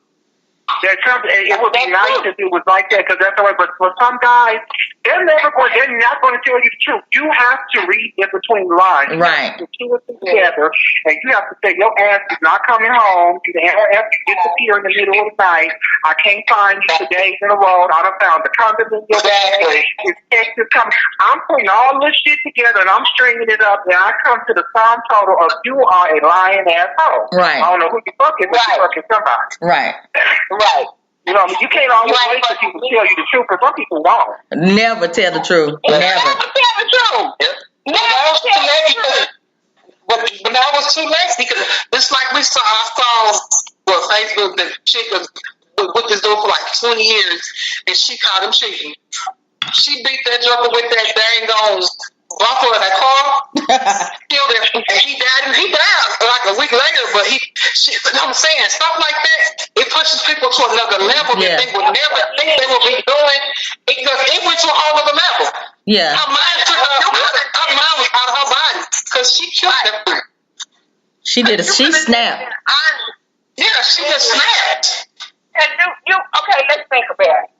There's something. It would be nice if it was like that, because that's the way. But for some guys, they're not going to tell you the truth. You have to read in between the lines. Right. You have to two it together, and you have to say your ass is not coming home. Your ass disappear in the middle of the night. I can't find you for days in a row. I done found the condom in your bag. His text is coming. I'm putting all this shit together, and I'm stringing it up, and I come to the sum total of you are a lying asshole. Right. I don't know who you fucking, but you fucking somebody. Right. Right. You know, you can't always wait for people to tell you the truth, because some people won't. Never tell the truth. Never. Never tell the truth. Yep. Never tell the truth. But now it's too late, because it's like I saw Facebook, the chick was with this dude for like 20 years, and she caught him cheating. She beat that joker with that dang on bumper of that car, killed him, and he died like a week later. But I'm saying, stuff like that, it pushes people to another level that they would never think they would be doing, because it went to a whole other level. Yeah. Her mind was out of her body, because she killed him. She snapped. Yeah, she just snapped. And okay, let's think about it.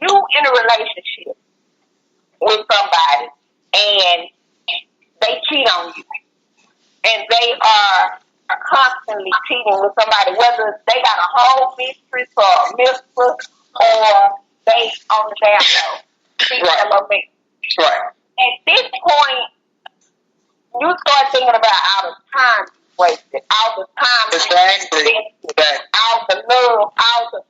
You in a relationship with somebody, and they cheat on you, and they are constantly cheating with somebody, whether they got a whole mistress or a mistress, or they on the down low. Right. Right. At this point, you start thinking about all the time wasted, all the time Exactly. all the love, all the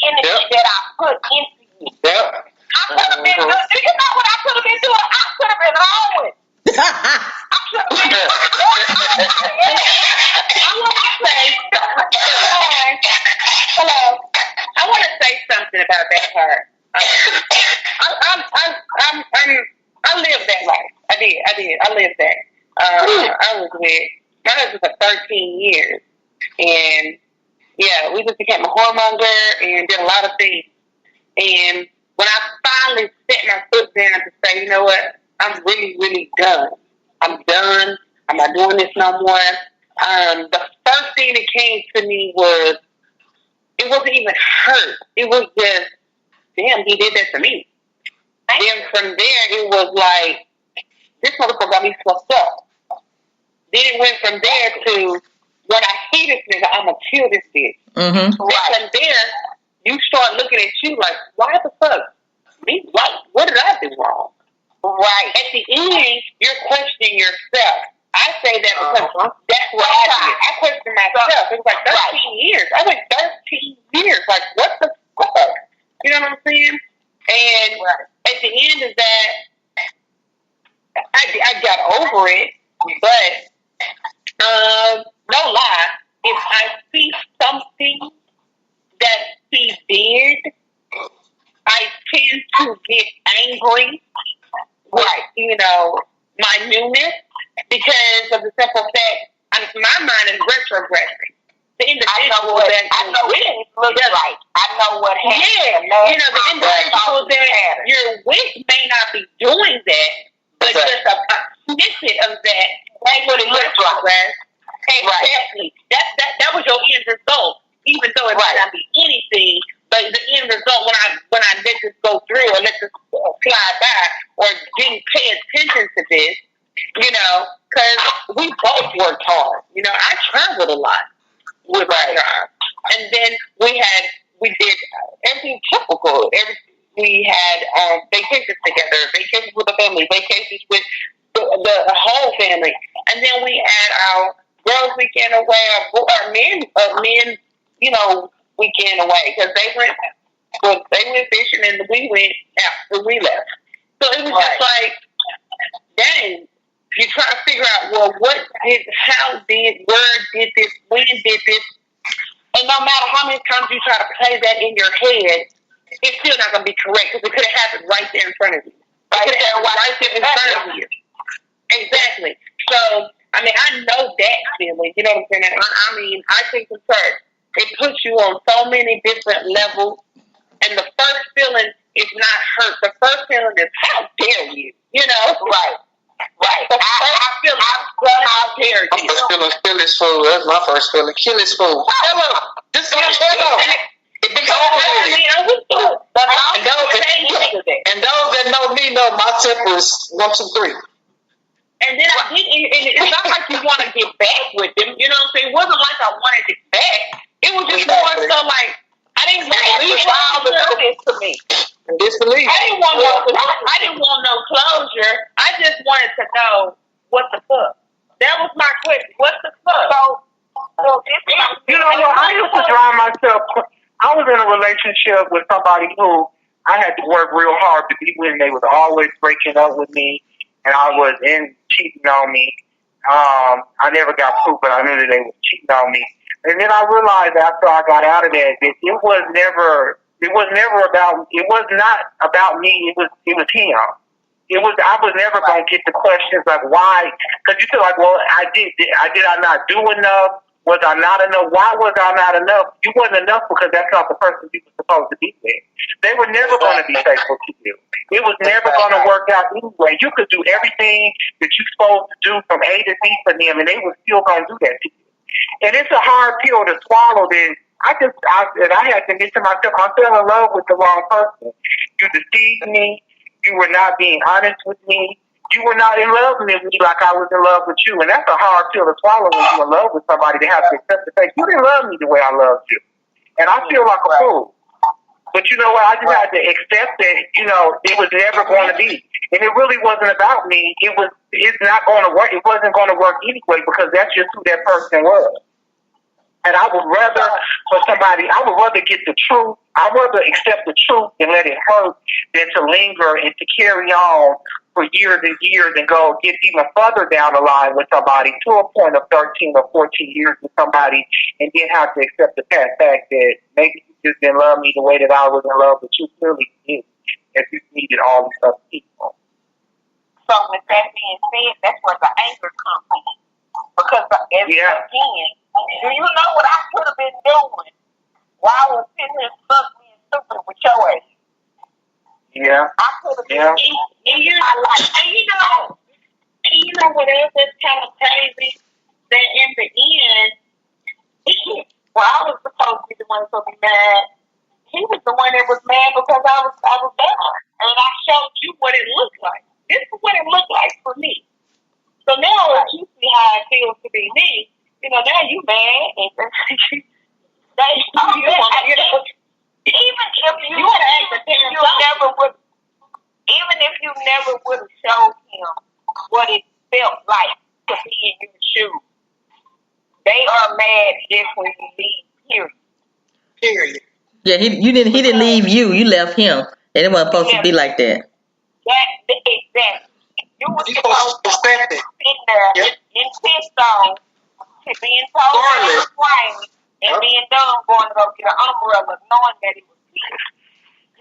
energy that I put into you. Yep. I could have been doing. Do you know what I could have been doing? I could have been hoeing. I should have been. I want to say, hello. I want to say something about that part. I lived that life. I did. I lived that. I was with my husband for 13 years, and yeah, we just became a whoremonger and did a lot of things. And when I finally set my foot down to say, you know what, I'm really, really done. I'm done. I'm not doing this no more. The first thing that came to me was, it wasn't even hurt. It was just, damn, he did that to me. Then from there, it was like, this motherfucker got me fucked up. Then it went from there to, when I see this nigga, I'm going to kill this bitch. Mm-hmm. Then from there, you start looking at you like, why the fuck? Me? What did I do wrong? Right. At the end, you're questioning yourself. I say that because that's what I did. I questioned myself. It was like 13 years. I went 13 years. Like, what the fuck? You know what I'm saying? And at the end of that, I got over it. But, no lie, if I see something that he did, I tend to get angry with, my newness, because of the simple fact, my mind is retrogressing. The individual I know what it looks like. I know what happened. Yeah, the individual that you're with may not be doing that, but just a snippet of that. That's what it looks like. Exactly. That was your end result, even though it might not be anything. But the end result, when I let this go through, or let this fly by, or didn't pay attention to this, because we both worked hard. I traveled a lot with my job, and then we did everything typical. We had vacations together, vacations with the family, vacations with the whole family, and then we had our girls' weekend away, our men, weekend away, because they went fishing and we went after we left. So it was just like, dang, you try to figure out, well, where did this, when did this, and no matter how many times you try to play that in your head, it's still not going to be correct, because it could have happened right there in front of you. It could have happened right there in front of you. Exactly. So, I know that feeling, you know what I'm saying? I take some church. it puts you on so many different levels. And the first feeling is not hurt. The first feeling is, how dare you? You know? Right. The first feeling, how dare you? My first feeling, kill this fool. That's my first feeling. Kill this fool. Hello. Just say hello. It becomes and those that know me know my temper is 1, 2, 3. And then I didn't, and it's not like you want to get back with them. You know what I'm saying? It wasn't like I wanted it back. It was just more so like, I didn't believe all the this to me. Disbelief. I didn't want no closure. I just wanted to know what the fuck. That was my question. What the fuck? So you know what? I used to drive myself. I was in a relationship with somebody who I had to work real hard to be with, and they was always breaking up with me, and I was cheating on me. I never got proof, but I knew that they were cheating on me. And then I realized after I got out of that it was not about me. It was him. I was never going to get the questions like why, because you feel like, well, did I not do enough? Was I not enough? Why was I not enough? You wasn't enough because that's not the person you were supposed to be with. They were never going to be faithful to you. It was never going to work out anyway. You could do everything that you're supposed to do from A to Z for them, and they were still going to do that to you. And it's a hard pill to swallow. Then I had to admit to myself, I fell in love with the wrong person. You deceived me. You were not being honest with me. You were not in love with me like I was in love with you. And that's a hard pill to swallow when you're in love with somebody. They have to accept the fact you didn't love me the way I loved you. And I feel like a fool. But you know what? I just had to accept that, it was never going to be. And it really wasn't about me. It's not going to work. It wasn't going to work anyway because that's just who that person was. And I would rather get the truth. I'd rather accept the truth and let it hurt than to linger and to carry on for years and years and go get even further down the line with somebody to a point of 13 or 14 years with somebody and then have to accept the fact that maybe you just didn't love me the way that I was in love with you. Clearly did. If you needed all these other people. So with that being said, that's where the anger comes in. Because again, do you know what I could have been doing while I was sitting here stuck being stupid with your ass? Yeah. I could have been. And you know what else is kind of crazy? That in the end, well, I was supposed to be the one to be mad. He was the one that was mad because I was there, and I showed you what it looked like. This is what it looked like for me. So now you see how it feels to be me. Now you mad, and even if you never would have showed him what it felt like to be in your shoes, they are mad just when you leave. Period. Yeah, he didn't leave you. You left him, and it wasn't supposed to be like that. Exactly. You were supposed to sit there insist on being told it was rain and being done going to go get an umbrella knowing that it was here.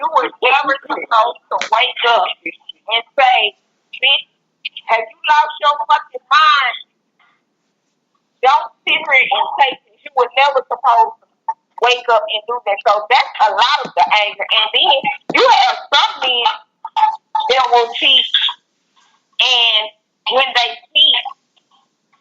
You were never supposed to wake up and say, bitch, have you lost your fucking mind? Don't sit here and say this. You were never supposed to wake up and do that. So that's a lot of the anger. And then you have some men that will cheat, and when they cheat,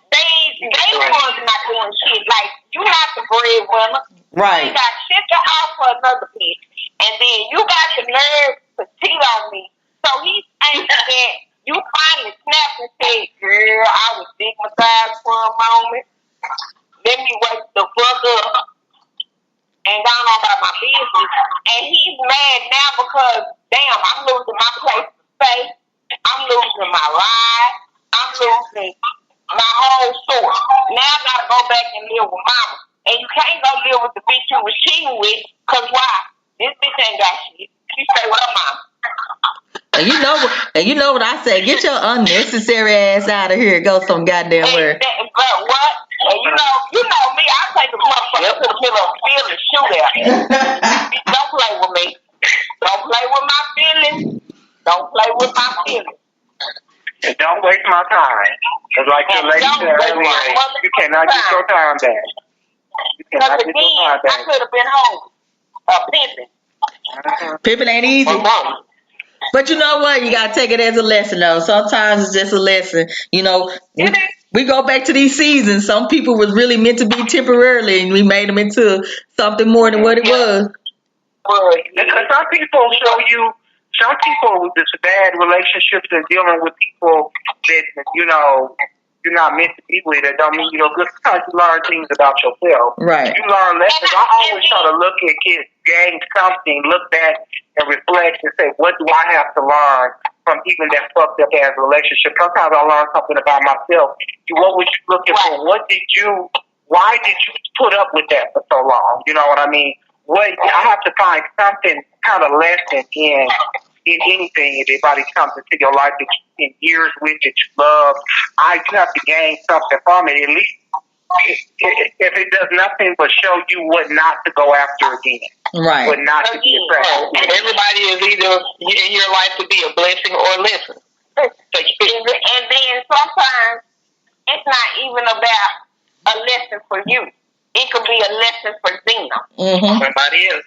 they was not doing shit. Like, you not the breadwinner. Right. You got shit to offer another bitch. And then you got the nerve to cheat on me. So he's angry that you finally snapped and said, girl, I was stigmatized for a moment. Let me wake the fuck up and go on about my business. And he's mad now because, damn, I'm losing my place to stay. I'm losing my ride. I'm losing my whole source. Now I gotta go back and live with mama. And you can't go live with the bitch you was cheating with, cause why? This bitch ain't got shit. She stay with her mama. And you know what I say? Get your unnecessary ass out of here and go some goddamn where. But what? And you know me, I take the motherfucker to the middle of the field and shoot at her. Don't play with me. Don't play with my feelings. Don't play with my feelings. And don't waste my time. Because like the lady said earlier, you cannot get your time back. Because again, I could have been home. Pimping. Pimping ain't easy. But you know what? You gotta take it as a lesson, though. Sometimes it's just a lesson. You know, we go back to these seasons. Some people was really meant to be temporarily, and we made them into something more than what it was. Well, some people show you. Some people with this bad relationships and dealing with people that you're not meant to be with. That don't mean you know good. Sometimes you learn things about yourself. Right. You learn lessons. I always try to look at kids, gain something, look back and reflect and say, what do I have to learn from even that fucked up ass relationship? Sometimes I learn something about myself. What was you looking for? Why did you put up with that for so long? You know what I mean? I have to find something kind of lesson in anything if anybody comes into your life that you spend years with, that you love. You have to gain something from it, at least if it does nothing but show you what not to go after again. Right. What not to be attracted to. Everybody is either in your life to be a blessing or a lesson. And then sometimes it's not even about a lesson for you. It could be a lesson for them. Mm-hmm. Somebody else.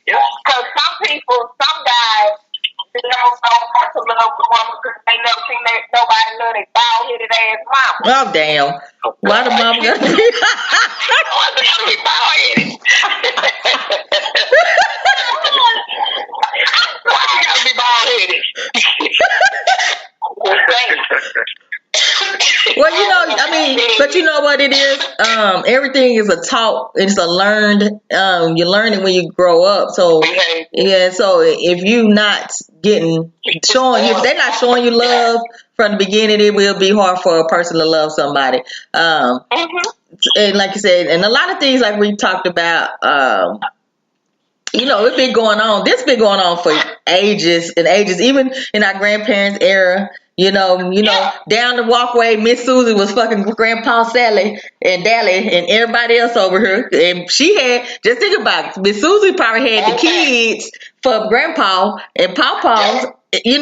Yeah. Because some guys, they don't know how to love a woman because they never seen nobody love their bald-headed ass mama. Oh, damn. Why the mama got to be? Why the mama be bald-headed? Why you got to be bald-headed? Well, but you know what it is? Everything is a taught. It's a learned. You learn it when you grow up. So, yeah. So if you not if they're not showing you love from the beginning, it will be hard for a person to love somebody. And like you said, and a lot of things like we talked about, it's been going on. This been going on for ages and ages, even in our grandparents' era. Down the walkway, Miss Susie was fucking Grandpa Sally and Dally and everybody else over here. And she had, just think about it, Miss Susie probably had the kids for Grandpa and Pawpaw's, he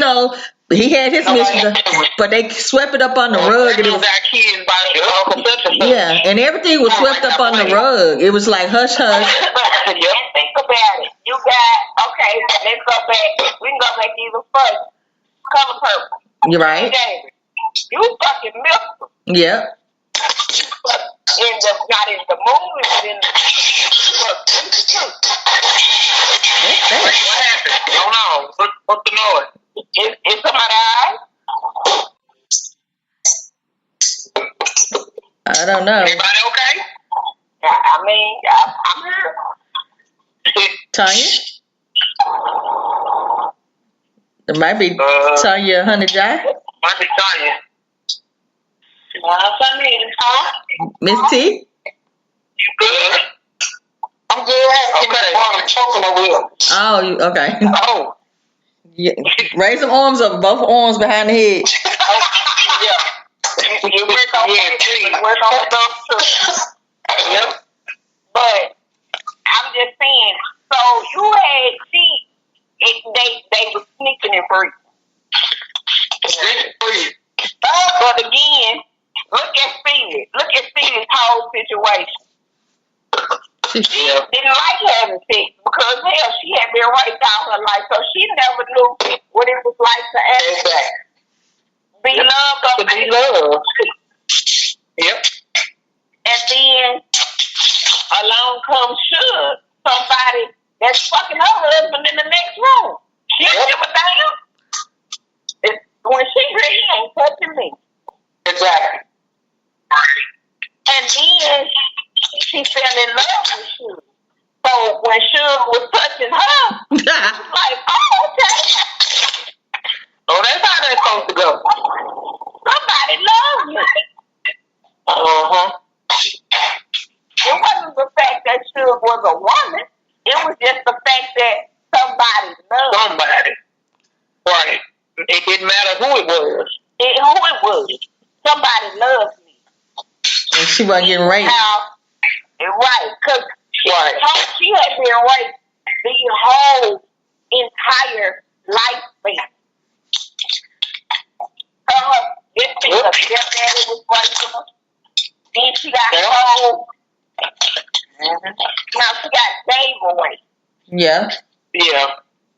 had his mission, but they swept it up on the rug. And it was, and everything was swept up on the rug. It was like hush, hush. And think about it. You got, let's go back. We can go back even further. Color Purple. You're right. You fucking milk. Yeah. Not in the movie, but in the What happened? Hold on. What's the noise? Is somebody alright? I don't know. Everybody okay? I'm here. Tanya? It might be Tanya Honey Jai. Might be Tanya. Miss T? You good? I'm good. I'm choking over here. Oh, okay. Oh. Yeah. Raise some arms up, both arms behind the head. You work on those too. Yep. But I'm just saying, so you had they were sneaking and breathing. But again, look at Stevie. Look at Stevie's whole situation. She didn't like having sex because she had been raped all her life, so she never knew what it was like to actually be loved or be loved. Yep. And then along comes Suge, somebody that's fucking her husband in the next room. She don't give a damn. When she really ain't touching me. Exactly. And then she fell in love with Suge. So when Suge was touching her, she was like, oh, okay. Oh, that's how that's supposed to go. Somebody loves me. Uh-huh. It wasn't the fact that Suge was a woman. It was just the fact that somebody loved me. Somebody. Right. It didn't matter who it was. Somebody loved me. And she wasn't getting raped. Right, because she had been raped the whole entire lifespan. This thing of their daddy was raping her. Then she got home Now she got Dave away. Yeah. Yeah.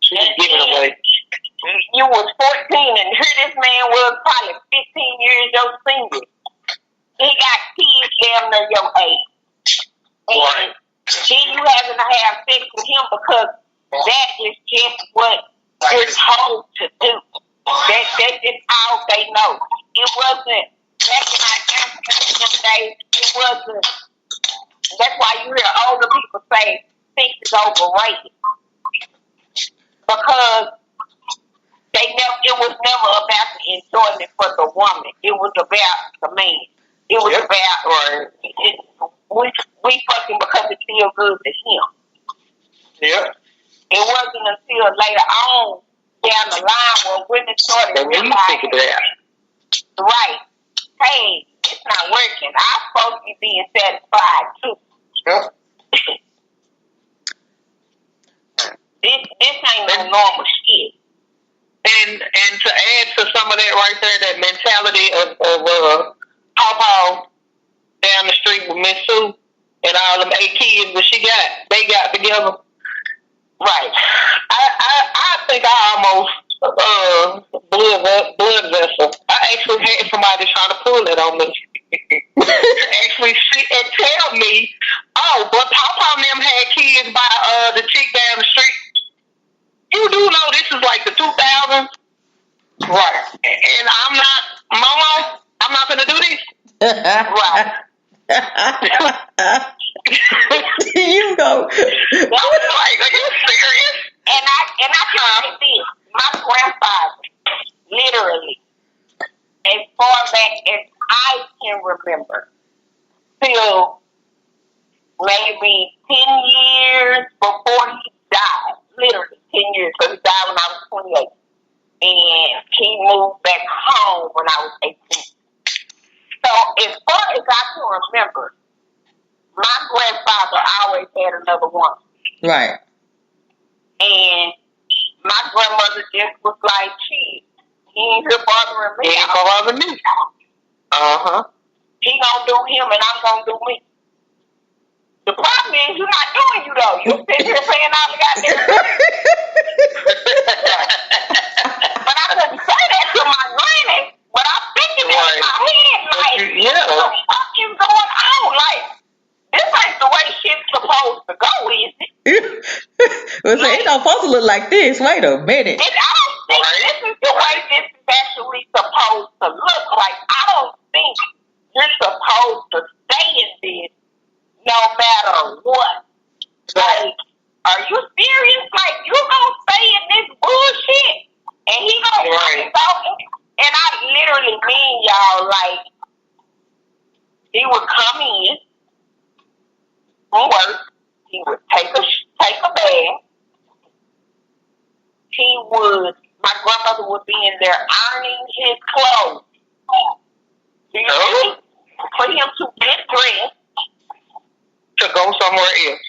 She was giving away. You was 14 and here this man was probably 15 years your senior. He got kids damn near your age. And then you having to have sex with him because that is just what you're told to do. That's just all they know. It wasn't back in our ancestors' days. It wasn't. That's why you hear older people say sex is overrated because it was never about the enjoyment for the woman. It was about the man. It was about we fucking because it feels good to him. Yeah. It wasn't until later on down the line where women started realizing, right, hey, it's not working. I'm supposed to be being satisfied too. Yep. This ain't no normal shit. And to add to some of that right there, that mentality of Pawpaw down the street with Miss Sue and all them 8 kids that they got together. Right. I think I almost blood vessel. I actually had somebody trying to pull it on me. Actually sit and tell me, oh, but Pawpaw and them had kids by the chick down the street. You do know this is like the 2000s. Right. And I'm not, Mama, I'm not going to do this. Right. You go. Like, are you serious? And I can say this. My grandfather, literally, as far back as I can remember, till maybe 10 years before he died, literally 10 years, so he died when I was 28. And he moved back home when I was 18. So as far as I can remember, my grandfather always had another woman. Right. And my grandmother just was like, shit, he ain't here bothering me. He ain't gonna bother me. Uh-huh. He gonna do him and I'm gonna do me. The problem is you're not doing you though. You sitting here paying all the goddamn But I couldn't say that to my granny. But I'm thinking it in my head like, what the fuck is going on? Like, this ain't the way shit's supposed to go, is it? Well, so it don't supposed to look like this. Wait a minute. I don't think this is the way this is actually supposed to look. Like, I don't think you're supposed to stay in this no matter what. Like, are you serious? Like, you gonna stay in this bullshit? And he gonna keep talking? And I literally mean, y'all, like, he would come in from work. He would take a bath. My grandmother would be in there ironing his clothes. Do you hear me? For him to get dressed. To go somewhere else.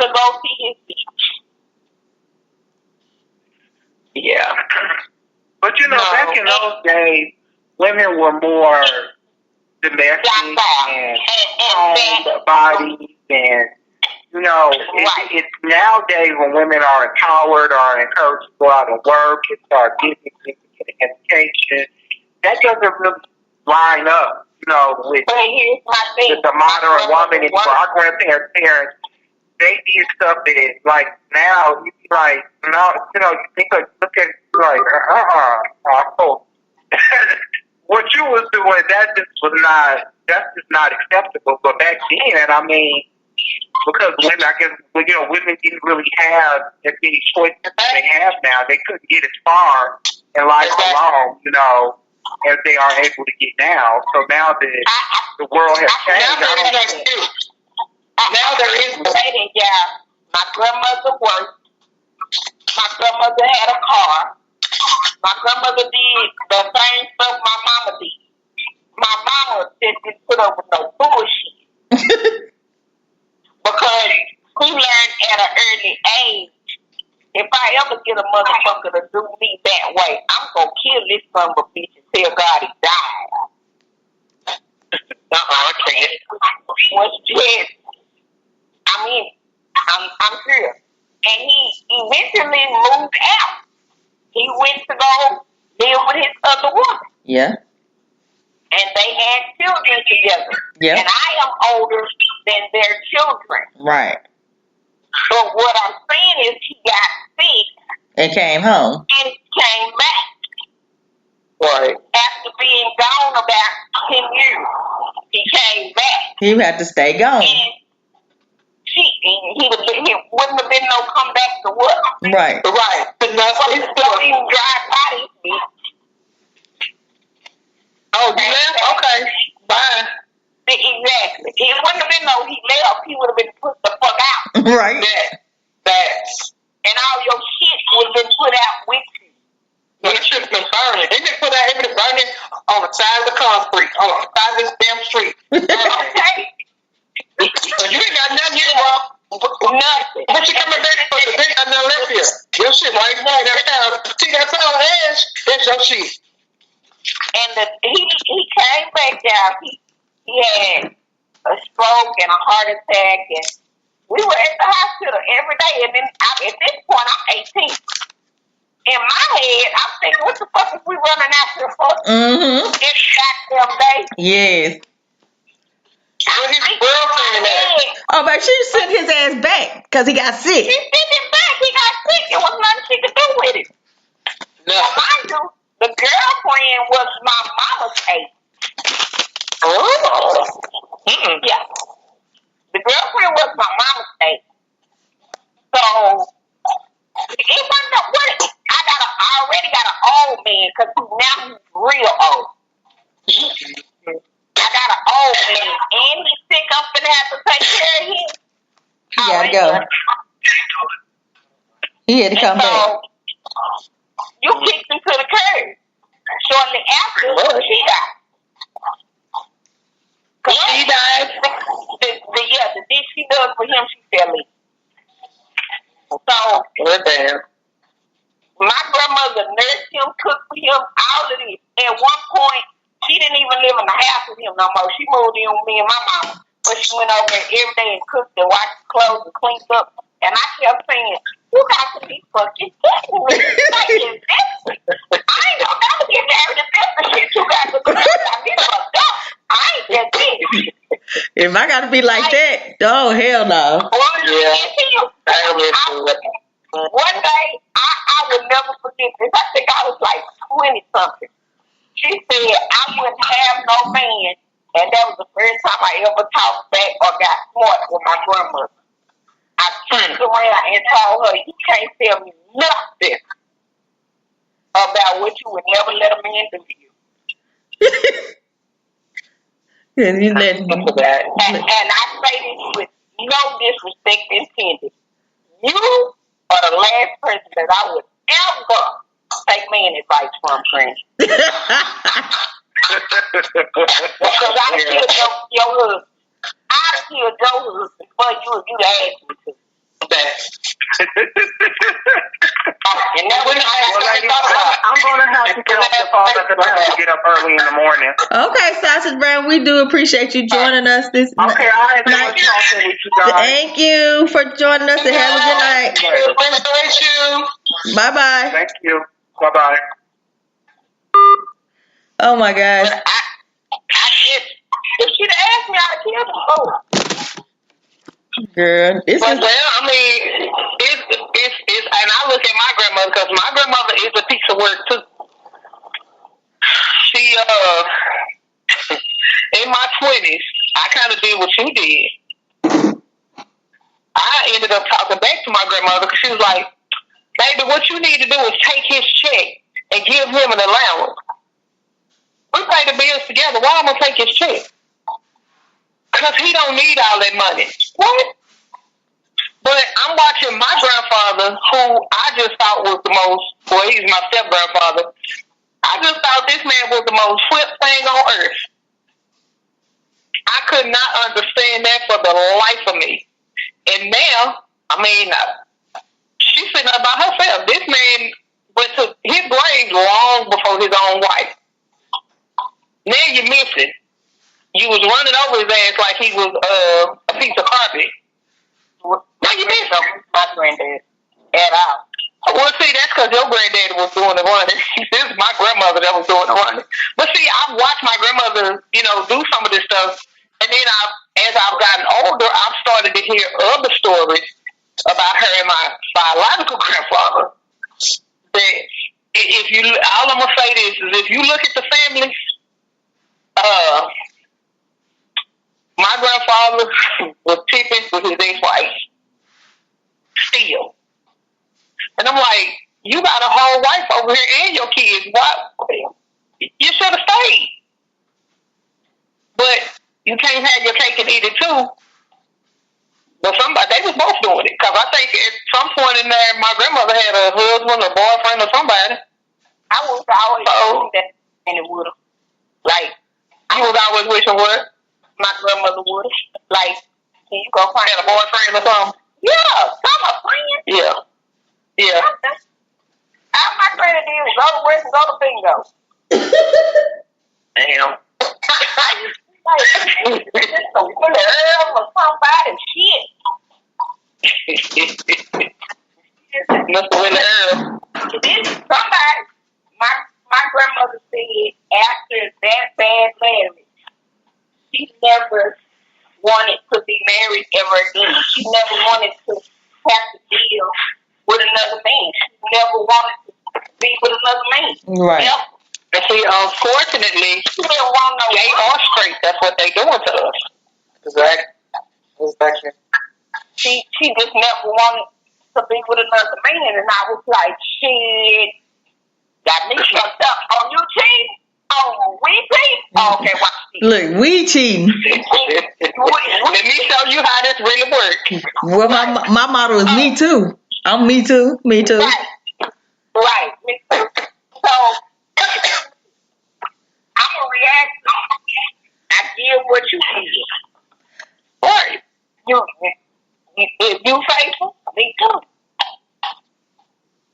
To go see his beach. Yeah. But you know, back in those days, women were more domestic and home bodies, and you know, it's nowadays when women are empowered or encouraged to go out and work and start getting education, that doesn't really line up, you know, with the modern woman anymore. Our grandparents, they did stuff that, like, now, you be like, no, you know, you think, like, look at, like, oh. What you was doing, that's just not acceptable. But back then, I mean, because women, I guess, you know, women didn't really have as many choices as they have now. They couldn't get as far in life alone, you know, as they are able to get now. So now that the world has changed, now there is dating, yeah. My grandmother worked. My grandmother had a car. My grandmother did the same stuff my mama did. My mama didn't put up with no bullshit. Because we learned at an early age, if I ever get a motherfucker to do me that way, I'm going to kill this son of a bitch and tell God he died. I can't. Was just I'm sure. And he eventually moved out. He went to go live with his other woman. Yeah. And they had children together. Yeah. And I am older than their children. Right. But what I'm saying is he got sick. And came home. And came back. Right. After being gone about 10 years, he came back. He had to stay gone. And he wouldn't have been no comeback to what? Right. Right. Don't even drive by this. Oh, you left? Okay. Bye. Exactly. It wouldn't have been no he left. He would have been put the fuck out. Right. That's. And all your shit would have been put out with you. It should have been burning. They just put out everything burning on the side of the concrete, on the side of this damn street. Okay? You ain't got nothing here, bro. Nothing. What you coming back for? They got nothing left here. Your shit right now. See that tall ass? That's your shit. And he came back down. He had a stroke and a heart attack, and we were at the hospital every day. And then at this point, I'm 18. In my head, I'm thinking, what the fuck is we running after for? Mm-hmm. This goddamn day. Yes. Where his girlfriend at? Oh, but she sent his ass back because he got sick. She sent him back. He got sick. There was nothing she could do with it. No. Mind you, the girlfriend was my mama's age. Oh. Mm-mm. Yeah. The girlfriend was my mama's age. So, it wasn't what I already got an old man because now he's real old. I got an old man and he's sick. I'm going to have to take care of him. He gotta go. He had to come back. You kicked him to the curb. Shortly after, she died. She died? The dish she does for him, she fell in. So, well, damn. My grandmother nursed him, cooked for him, all of this. At one point, she didn't even live in the house with him no more. She moved in with me and my mama. But she went over there every day and cooked and washed clothes and cleaned up. And I kept saying, you got to be fucking kidding me. Like, I ain't gonna never get married to this shit. You got to be fucked up. I ain't just kidding. If I gotta be like that, oh hell no. One day, I would never forget this. I think I was like 20-something. She said, I wouldn't have no man. And that was the first time I ever talked back or got smart with my grandmother. I turned around and told her, you can't tell me nothing about what you would never let a man do to you. And you let him. And I say this with no disrespect intended. You are the last person that I would ever take man advice from, friend. Because I killed your husband. I killed your husband before you asked me to. And that's when I'm going to have to get off the phone because I have to get up early in the morning. Okay, Sausage Brown, we do appreciate you joining us this night. Okay, I enjoyed talking with you guys. Thank you for joining us and have a good night. Thank you. Bye-bye. Thank you. Bye-bye. Oh, my gosh. If she'd asked me, I'd have killed them both. Girl, this is... Well, I mean, it's and I look at my grandmother because my grandmother is a piece of work too. She, in my 20s, I kind of did what you did. I ended up talking back to my grandmother because she was like, baby, what you need to do is take his check and give him an allowance. We pay the bills together. Why am I going to take his check? Because he don't need all that money. What? But I'm watching my grandfather, who I just thought was the most, well, he's my step-grandfather. I just thought this man was the most flip thing on earth. I could not understand that for the life of me. And now, I mean, she's sitting up by herself. This man went to his grave long before his own wife. Now you're missing. You was running over his ass like he was a piece of carpet. My granddad at all. Well, see, that's because your granddaddy was doing the running. This is my grandmother that was doing the running. But see, I've watched my grandmother, do some of this stuff. And then as I've gotten older, I've started to hear other stories about her and my biological grandfather. That all I'm going to say is if you look at the families, my grandfather was tipping with his ex-wife. Still. And I'm like, you got a whole wife over here and your kids. Why? You should have stayed. But you can't have your cake and eat it too. But they was both doing it. Because I think at some point in there, my grandmother had a husband, a boyfriend, or somebody. I was always wishing that and it would have. Like, you was always wishing what? My grandmother would have. Like, can you go find a boyfriend or something? Yeah, some a friend. Yeah. Yeah. All my granny did was go to work and go to bingo. Damn. I used to like, just a Willie Earl or somebody shit. Mr. Willie Earl. This is somebody. My grandmother said after that bad marriage, she never wanted to be married ever again. She never wanted to have to deal with another man. She never wanted to be with another man. Right. Yep. And see, unfortunately, she didn't want no they are straight. That's what they doing to us. Exactly. She just never wanted to be with another man, and I was like, shit, got me fucked up. Oh, you cheat? Oh, we cheat? Oh, okay, watch this. Look, we cheating. Let me show you how this really works. Well, my motto is me too. I'm me too. Me too. Right. Me too. So I'm a reaction. I give what you give. Right. If you faithful, me too.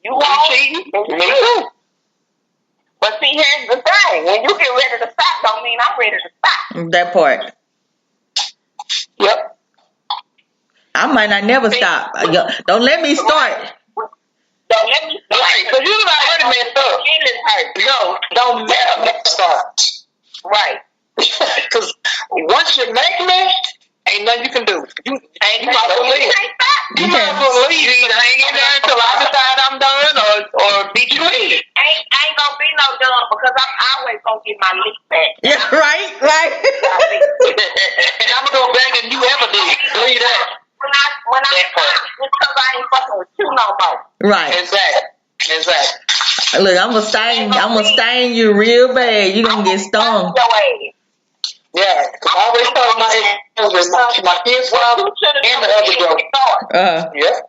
You won't cheat, me too. But see, here's the thing. When you get ready to stop, don't mean I'm ready to stop. That part. Yep. I might not never stop. Don't let me start. Don't let me start. Right, because you already messed up. No, don't let me start. Right. Because once you make me, ain't nothing you can do. You might as well leave. You might as well leave. You either hang in there until I decide I'm done or beat you in. Ain't gonna be no done because I'm always gonna get my leak back. Yeah, right. And I'm gonna go better than you ever did. Believe that. When I stop, it's because I ain't fucking with you no more. Right. Exactly. Look, I'm gonna stain you real bad. You're gonna get stung. Yeah, because I always told my kids' father and the other girl. Yeah.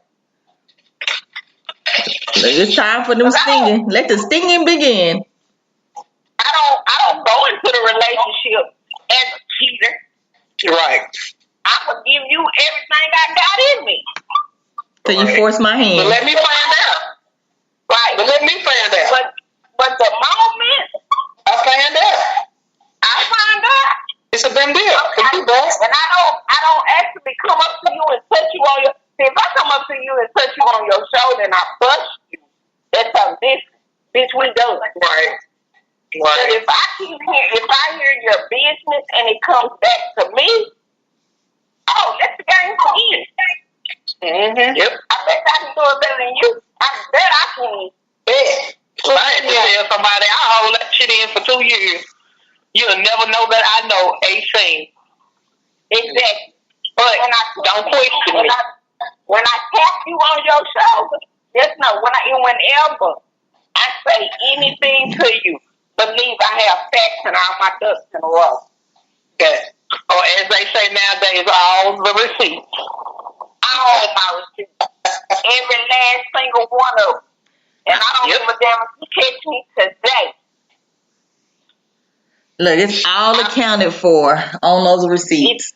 Look, it's time for them stinging. Let the stinging begin. I don't go into the relationship as a cheater. Right. I forgive you everything I got in me. Till you force my hand. But let me find out. Right. But let me find out. But the moment I find out. It's a damn deal. And I don't actually come up to you and touch you on your. See, if I come up to you and touch you on your shoulder and I bust you, that's something different. Bitch, we done. Right. But if I hear your business and it comes back to me, oh, that's the game for you. Mm-hmm. Yep. I bet I can do it better than you. I bet I can. Bet. So I had to tell somebody I hold that shit in for 2 years. You'll never know that I know a thing. Exactly. But don't question me. When I tap you on your shoulder, just know whenever I say anything to you, believe I have facts and all my ducks in a row. Okay. Or as they say nowadays, all the receipts. All my receipts. Every last single one of them. And I don't give a damn if you catch me today. Look, it's all accounted for on those receipts.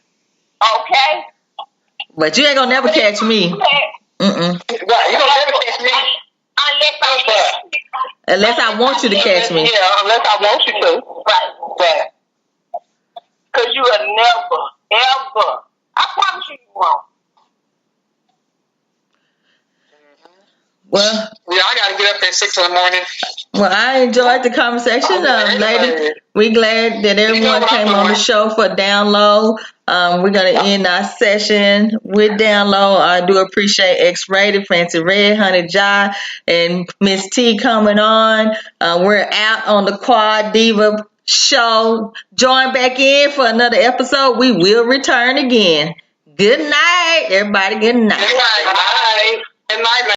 Okay? But you ain't gonna never catch me. Right, you don't never catch me. Unless I want you to catch me. Yeah, unless I want you to. Right. Because you will never, ever, I promise you won't. Well, yeah, I got to get up at 6 in the morning. Well, I enjoyed the conversation, ladies. We're glad that everyone came on the show for Download. We're going to end our session with Download. I do appreciate X-Rated, Fancy Red, Honey Jai, and Miss T coming on. We're out on the Quad Diva show. Join back in for another episode. We will return again. Good night, everybody. Good night. Good night. Bye. Good night.